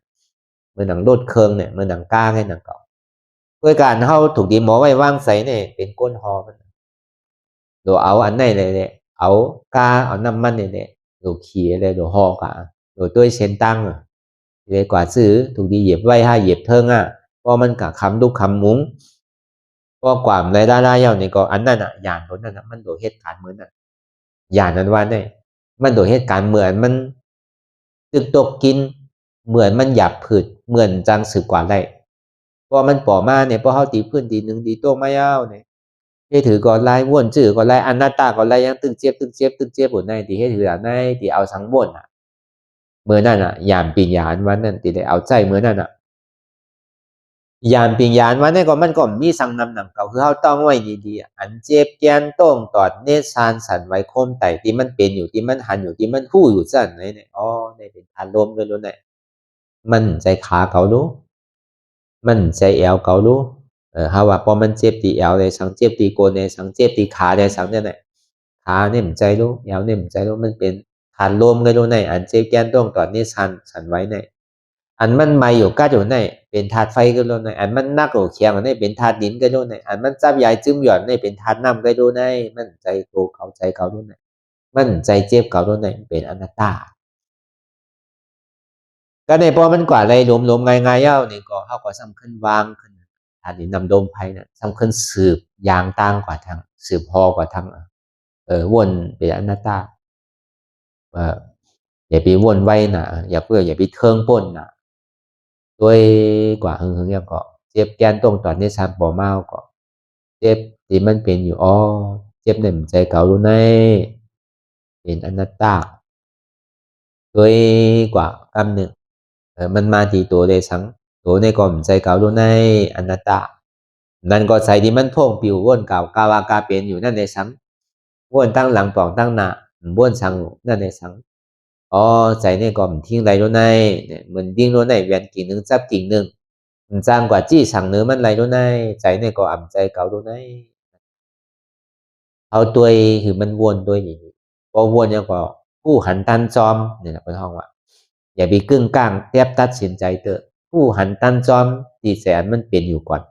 เหมือนหนังโลดเคิงเนี่ยเหมือนหนังก้าแกหนังเก่าด้วยการเฮาถูกดีหมอไว้วางใส่เนี่ยเป็นก้นหอมันโดเอาอันไหนเลยเอากาเอาน้ำมันเนี่ยโดขี่เลยโดหอกะโดด้วยเส้นตั้งเลยกว่าซื้อถูกดีเหยียบไว้ให้เหยียบเทิงเพราะมันกะคำลูกคำมุ้งเพราะความรายได้เย่านี่ก็อันนั้นอย่างตัวนั้นมันโดเหตุการณ์เหมือนอย่างนั้นว่าเนี่ยมันโดเหตุการณ์เหมือนมันตึกตกกินเหมือนมันหยาบผืดเหมือนจังสึกกว่าได้พอมันป่อมาเนี่ยพอเขาตีพื้นตีหนึ่งตีโต้ไม่ยาวเนี่ยให้ถือก่อนไล่ว่นจื่อก่อนไล่อันหน้าตาก่อนไล่ยังตึงเจี๊ยบหมดในตีให้ถือในตีเอาสังว่นเมื่อนั่นยามปีญญาณวันนั้นตีได้เอาใจเมื่อนั่นยามปีญญาณวันนั้นก็มันก็มีสังนำหนังเก่าคือเขาต้องไว้ดีๆอันเจ็บแกนต้งตอดเนชานสันไว้โคมไตที่มันเป็นอยู่ที่มันหันอยู่ที่มันหู้อยู่สั่นเนี่ยอ๋อในเป็นอารมณ์กันรู้เนี่ยมันใจขาเขารู้มันใจแอวเขารู้ เขาว่าพอมันเจ็บตีเอวเลยสังเจ็บตีโกนเลยสังเจ็บตีขาเลยสังเนี่ยไหนขาเนี่ยมันใจรู้เอวเนี่ยมันใจรู้มันเป็นฐานลมกันรู้ในอันเจ็บแก้นต้องตอนนี้สันไว้ในอันมันไม่อยู่ก้าอยู่ในเป็นธาตุไฟก็รู้ในอันมันนักโอเคียงในเป็นธาตุดินก็รู้ในอันมันจับใหญ่จึ้มหย่อนในเป็นธาตุน้ำก็รู้ในมันใจโตเขาใจเขารู้ในมันใจเจ็บเขารู้ในเป็นอนัตตาก็ในพอมันกว่าอะไรหลวมๆง่ายๆเย้านี่ก็เขาก็สำคัญวางขึ้นอันนี้นำดมไพ่น่ะสำคัญสืบยางต่างกว่าทางสืบพอกว่าทางวนเป็นอนัตตาอย่าไปวนไว้น่ะอย่าเพื่ออย่าไปเทิงป้นน่ะด้วยกว่าหึงๆก็เจ็บแกนตรงตอนนี้ซันบ่เมาก็เจ็บที่มันเป็นอยู่เจ็บในใจเก่ารู้ในเป็นอนัตตาด้วยกว่ากำหนึ่งมันมาที่ตัวเลยสังตัวในก็ใจเก่ารู้ในอนัตตานั่นก็ใจที่มันพ่งปิววนเก่ากาวากาเป็นอยู่นั่นในสังวนตั้งหลังปองตั้งหน้าวนสังนั่นในสังใจนี่ก็มันทิ้งไรรู้ในเนี่ยมันดิ้งรู้ในเวียนกิ่งหนึ่งจับกิ่งหนึ่งมันจ้างกว่าจี้สั่งเนื้อมันไรรู้ในใจนี่ก็อ่ำใจเก่ารู้ในเอาตัวคือมันวนตัวอย่างนี้พอวนยังก็ผู้หันตันจอมเนี่ยนะเป็นห้องว่าอย่าไปกึ่งกลางเทียบตัดสินใจเตอะผู้หันตันจอมตีแสนมันเปลี่ยนอยู่ก่อน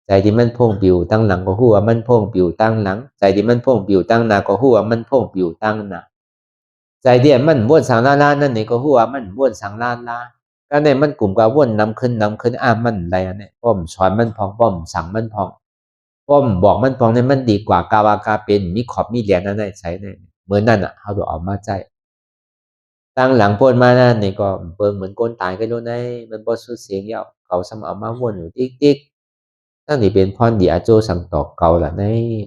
ใจที่มันพ่งปิวตั้งหลังก็หัวมันพ่งปิวตั้งหลังใจที่มันพ่งปิวตั้งหน้าก็หัวมันพ่งปิวตั้งหน้าใจเดียมันวนสังลาลานั่นนี่ก็หัวมันวนสังลาลาก็เนี่ยมันกลุ่มกับวนนำขึ้นมันอะไรเนี่ยป้อมสอนมันพองป้อมสั่งมันพองป้อมบอกมันพองเนี่ยมันดีกว่ากาวากาเป็นมีขอบมีเหรียญนั่นใช้เนี่ยเหมือนนั่นอ่ะเขาดูออกมาใจตั้งหลังพ้นมานั่นนี่ก็เปิงเหมือนก้นตายกันด้วยในมันบ่สุดเสียงเยาเขาสมเอามาวนอยู่ติ๊กตั้งที่เป็นพรดีอาโจสั่งตอกเก่าล่ะใน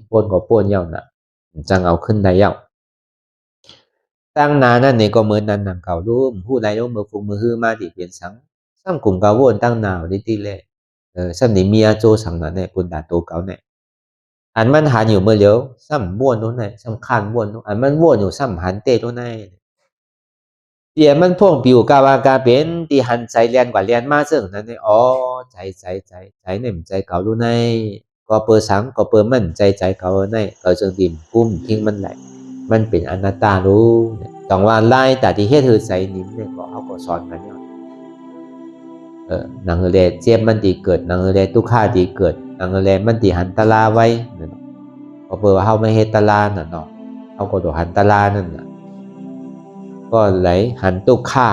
ป้นก็ป้นเย้าน่ะจังเอาขึ้นได้เย้าตั้งนานนั่นนี่ก็เหมือนนั้นนำเก่ารู้ผู้ใดรู้มือฟุงมือฮื้อมาที่เปลี่ยนสังซ้ำกลุ่มเก่าวนตั้งนาวดิเลยซ้ำนี่มีอาโจสั่งน่ะเนี่ยปุ่นดาโตเก่าเนี่ยอันมันหันอยู่เมื่อเลี้ยวซ้ำวนตรงไหนซ้ำคันวนอันมันวนอยู่ซ้ำหันเตตรงไหนเดี๋ยวมันพ่งปิวกาวากาเป็นที่หันใจเรียนกว่าเรียนมาซึ่งนั่นเนี่ยใจเนี่ยใจเก่ารู้ในก็เปิดสังก็เปิดมันใจเก่าในเราจึงดิ่มกุ้มทิ้งมันไหลมันเป็นอนัตตารู้ต้องว่าไล่แต่ที่เฮ็ดคือใจนิ่มเนี่ยก็เขาก็สอนกันเนี่ยนางเรเจ็บมันตีเกิดนางเรทุกข้าตีเกิดนางเรมันตีหันตะลาไว้ก็เปิดว่าเขาไม่เฮ็ดตะลาน่ะเนาะเขาก็โดหันตะลานั่นน่ะก็ไหลหันตุกข้า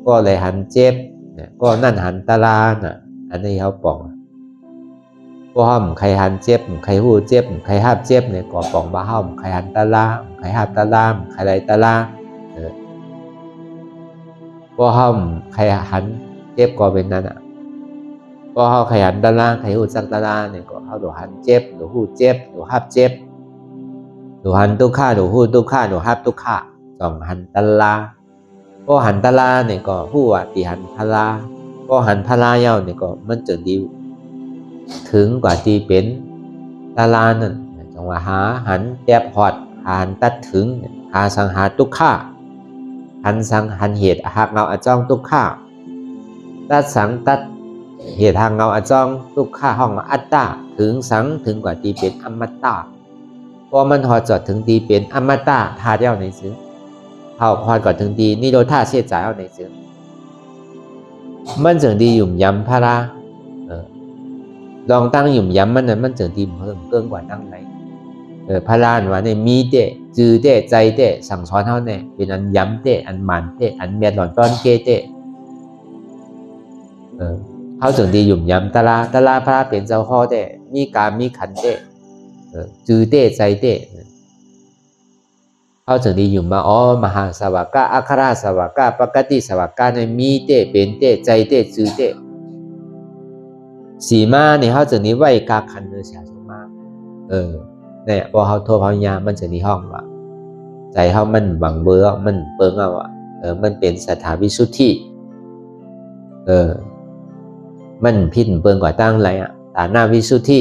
ก็ไหลหันเจ็บเนี่ยก็นั่นหันตะลาน่ะอันนี้เขาปองก็ห้อมใครหันเจ็บใครหู้เจ็บใครห้าบเจ็บเนี่ยก็ปองว่าห้อมใครหันตะลาใครห้าบตะลามใครไหลตะลาก็ห้อมใครหันเจ็บก็เป็นนั่นอ่ะก็เขาใครหันตะลาใครหู้จักตะลาเนี่ยก็เขาดูหันเจ็บดูหู้เจ็บดูห้าบเจ็บดูหันตุกข้าดูหู้ตุกข้าดูห้าบตุกข้าสองหันตะลาก็หันตะลาเนี่ยก็ผู้ว่าตีหันพลาก็หันพลาเย้าเนี่ยก็มันจะดีถึงกว่าที่เป็นตะลานั่นจังว่าหาหันแยบหอดหันตัดถึงหาสังหาตุกข้าหันสังหันเหตุหักเงาอจ้องตุกข้าตัดสังตัดเหตุหักเงาอจ้องตุกข้าห้องอัตตาถึงสังถึงกว่าที่เป็นอมตะพอมันหอดจอดถึงที่เป็นอมตะธาตุเย้าในซึ้งเขาพอดก่อนถึงดีนิโรธาเสียใจเอาในซึ้งมันจึงดีหยุ่มย้ำพระราลองตั้งหยุ่มย้ำมันนั้นมันจึงดีเพิ่มเกินกว่าตั้งไรพระราณว่าเนี่ยมีเตะจือเตะใจเตะสั่งสอนเท่าเนี่ยเป็นอันย้ำเตะอันมันเตะอันเมียนหลอนต้อนเกเตะเขาจึงดีหยุ่มย้ำตะลาพระเป็นเจ้าข้อเตะมีการมีขันเตะจือเตะใจเตะเขาถึงดีอยู่มามหาสวากาอัคราสวากาปกติสวากาในมีเตเป็นเตใจเตจือเตสีมาเนี่ยเขาถึงนี้ไว้กาคันเนื้อเสียสมาเนี่ยพอเขาโทรพยามันถึงนี้ห้องว่าใจเขามันบังเบื้อมันเปิงเอามันเป็นสถาวิสุทธิมันพินเปิงกว่าตั้งไรตาหน้าวิสุทธิ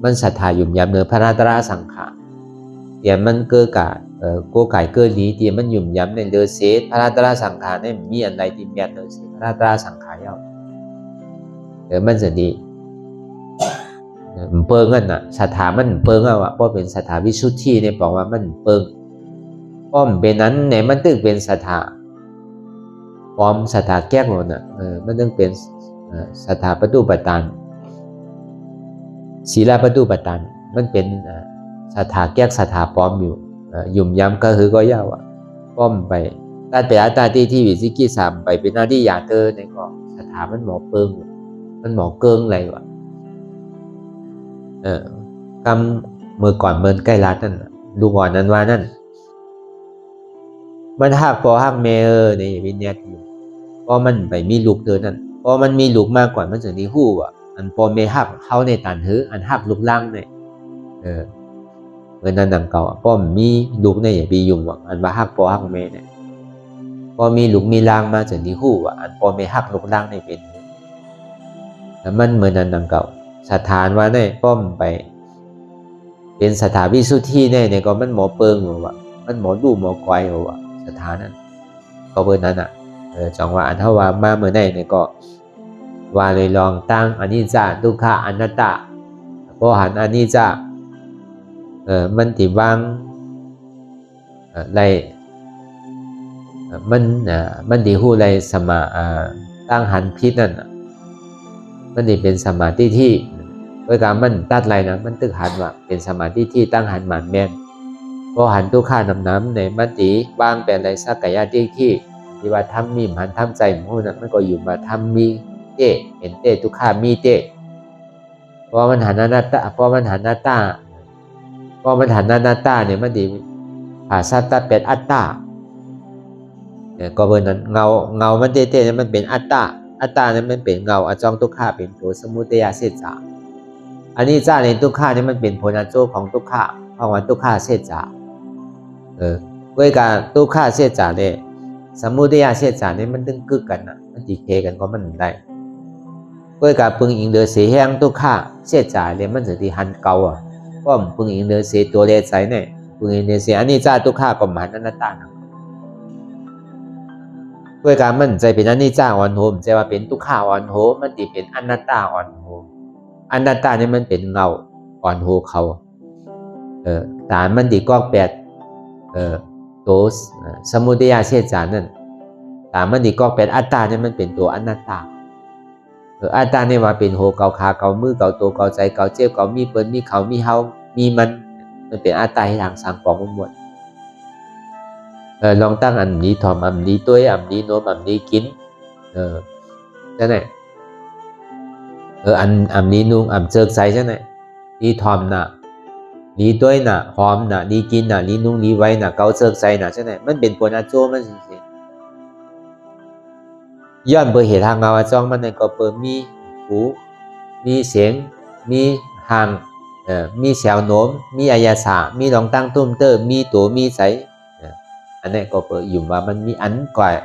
มันศรัทธายุ่มยำเนื้อพระราตราสังขารเดี๋ยวมันเกิดกาโกไก่เกิดดีเดี๋ยวมันหยุ่มย้ำในเดือเสพพระราตราสังขารเนี่ยมีอันใดที่เมียนเดือเสพพระราตราสังขารเย้า มันจะดีเปิงกันน่ะศรัทธามันเปิงอ่ะเพราะเป็นศรัทธาวิสุทธิเนี่ยบอกว่ามันเปิงเพราะมันเป็นนั้นเนี่ยมันตึงเป็นศรัทธาพร้อมศรัทธาแก้หมดน่ะมันตึงเป็นศรัทธาปฏิบัติตานศีลปฏิบัติตานมันเป็นศรัทธาแก้ศรัทธาพร้อมอยู่ยุ่มย้ำก็คือก็ยาวอ่ะป้อมไปตัดไปอัตตาที่วิสิกิสามไปเป็นหน้าที่ยาเตอร์ในก็ศรัทธามันหมอเปิงมันหมอเกิงอะไรวะคำเมื่อก่อนเมินใกล้รัดนั่นลูกอ่อนนั้นว่านั่นมันหักพอหักเมในวิญญาณอยู่เพราะมันไปมีลูกเธอนั่นเพราะมันมีลูกมากกว่ามันถึงที่หู้อ่ะอันพอเมหักเขาในตันหืออันหักลูกล่างเนี่ยเหมือนนั้นดังเก่าเพราะมันมีลูกในอย่าไปยุ่งว่ะอันว่าหักพอหักเมเนี่ยพอมีลูกมีล่างมาถึงที่หู้อ่ะอันพอเมหักลูกล่างในเป็นแต่มันเหมือนนั้นดังเก่าสถานว่าเนี่ยป้อมไปเป็นสถาวิสุทธิเนี่ยก็มันหมอเปิงหรือว่ามันหมอดูหมอควายหรือว่าสถานนั้นก็เบอร์นั้นอ่ะจังว่าอันเท่าว่ามาเมื่อไหร่เนี่ยก็ว่าเลยลองตั้งอนิจจาทุกขาอนัตตาพอหันอนิจจามันติวางอะไรมันดีหู้อะไรสมาตั้งหันพิษนั่นมันดีเป็นสมาธิที่โดยการมันตัดไรนะมันตึกหันว่าเป็นสมาธิที่ตั้งหันหมันแม่นพอหันทุกข้าน้ำในมันตีบ้างเป็นอะไรสักกายที่ว่าทำมีหันทำใจหมู่นั้นมันก็อยู่มาทำมีเตเห็นเตทุกข้ามีเตเพราะมันหันอนัตตาเพราะมันหันอนัตตาเพราะมันหันอนัตตาเนี่ยมันดีภาษาตัดเป็นอัตตาก็เบอร์นั้นเงามันเตเนี่ยมันเป็นอัตตาเนี่ยมันเป็นเงาอจองทุกข้าเป็นตัวสมุทัยเสจาอันนี้จ้าในทุกข้านี่มันเป็นผลอันโจของทุกข้าเพราะว่าทุกข้าเสจาด้วยการทุกข้าเสจาเนี่ยสมุทัยเสจาเนี่ยมันตึงกึกกันนะมันตีเคกันก็มันได้ด้วยการพึงอิงเดือเสียแห้งทุกข้าเสจาเนี่ยมันจะที่หันเก่าอ่ะก็พึงอิงเดือเสียตัวเลสใสเนี่ยพึงอิงเดือเสียอันนี้จ้าทุกข้าก็หมันอนัตตาด้วยการมันใจเป็นอนิจจาอ่อนโหมใจว่าเป็นทุกข้าอ่อนโหมันตีเป็นอนัตตาอ่อนโหอนัตตาเนี่ยมันเป็นเงาอ่อนโหเขาฐานมันตีกอกแปดตัวสมุทัยเสจานั่นฐานมันตีกอกแปดอัตตาเนี่ยมันเป็นตัวอนัตตาอัตตาเนี่ยว่าเป็นโหเกาขาเกามือเกาตัวเกาใจเกาเจ็บเกามีเปิ้นมีเขามีเฮามีมันเป็นอัตตาให้ทางสังปองหมดลองตั้งอันนี้ทอมอันนี้ตัวอันนี้โน้มอันนี้กินนั่นแหละอันนี้นุ่งอันเจิกใส่ใช่ไหมนี่ทอมน่ะนี่ตัวน่ะหอมน่ะนี่กินน่ะนี่นุ่งนี่ไว้น่ะเกาเจิกใส่น่ะใช่ไหมมันเป็นผลอาโจมันสิย้อนเบอร์เหตุทางเงาจ้องมันในก็เปิดมีหูมีเสียงมีหางมีเสียวโน้มมีอายาสามีลองตั้งตุ้มเตอร์มีตัวมีใสอันนี้ก็เปิดอยู่ว่ามันมีอันก่อย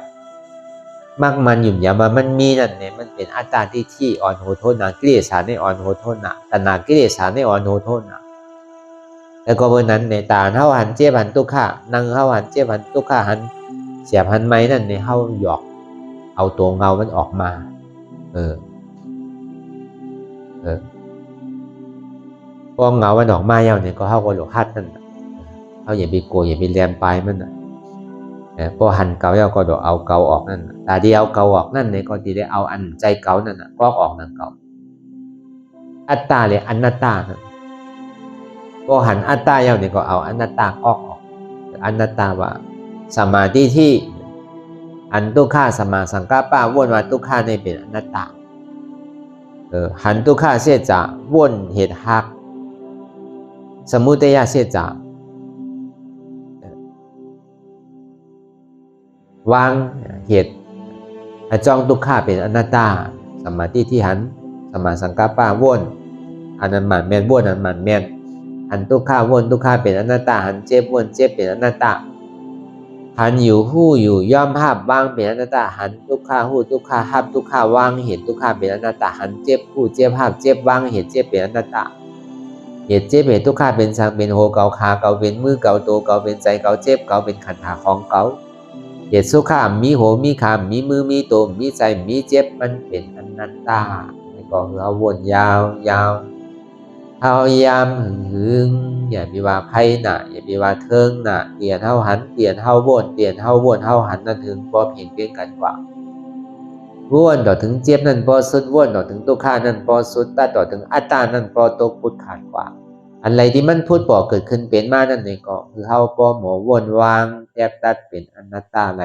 มากมันอยู่อย่างว่ามันมีนั่นเนี่ยมันเป็นอัตตาที่อ่อนโหโทนะกิเลสาในอ่อนโหโทนะตนากิเลสาในอ่อนโหโทนะแล้วก็เมื่อนั้นในตาเฮาหันเจ็บหันตุกขานั่งเฮาหันเจ็บหันตุกขาหันเสียบหันไม้นั่นในเฮาหยอกเอาตัวเงามันออกมาพอเงามันออกมาแล้วเนี่ยก็เฮาก็หลงฮัดนั่นเฮาอย่าไปโกยอย่าไปแรมปลายมันน่ะพอหันเกาแล้วก็ดอกเอาเกาออกนั่นตาเดียวเกาออกนั่นเนี่ยก็ดีได้เอาอันใจเกานั่นน่ะก็ออกนั่นเกาอัตตาเลยอนัตตานั่นพอหันอัตตาแล้วเนี่ยก็เอาอนัตตาออกอนัตตาว่าสมาธิที่อันทุกข้าสมาสังกัปปะวนว่าทุกข้าในเป็นอนัตตาหันทุกข้าเสียจะวนเหตุหักสมุทัยเสียจะวางเหตุจ้องทุกข้าเป็นอนัตตาสมาธิที่หันสมาสังกัปปะวนอันนั้นหมันแม่นวนอันหมันแม่นหันทุกข้าวนทุกข้าเป็นอนัตตาหันเจ็บวนเจ็บเป็นอนัตตาหันอยู่หู้อยู่ย่อมภาพว่างเป็นอนัตตาหันทุกข้าหู้ทุกข้าภาพทุกข้าว่างเห็นทุกข้าเป็นอนัตตาหันเจ็บหู้เจ็บภาพเจ็บว่างเห็นเจ็บเป็นอนัตตาเหตุเจ็บเหตุทุกข้าเป็นสังเป็นโหเกาขาเกาเป็นมือเกาโตเกาเป็นใจเกาเจ็บเกาเป็นขันธ์ของเกาเหตุสุขามมีโหมีขามมีมือมีโตมีใจมีเจ็บมันเป็นอนัตตา ก็คือเอาวนยาวยาวเฮายามหึงอย่ามีว่าไพ่หนาอย่ามีว่าเทิงหนาเปลี่ยนเฮาหันเปลี่ยนเฮาวนเปลี่ยนเฮาวนเฮาหันนั่นถึงบ่เพียงเพียงกันกว่าวนต่อถึงเจี๊ยบนั่นบ่สุดวนต่อถึงตัวข้านั่นบ่สุดตัดต่อถึงอัตตานั่นบ่ตกพุทธขาดกว่าอะไรที่มันพูดบ่เกิดขึ้นเป็นมานั่นเองก็คือเฮาบ่หมอวนวางแทบตัดเป็นอนัตตาไหล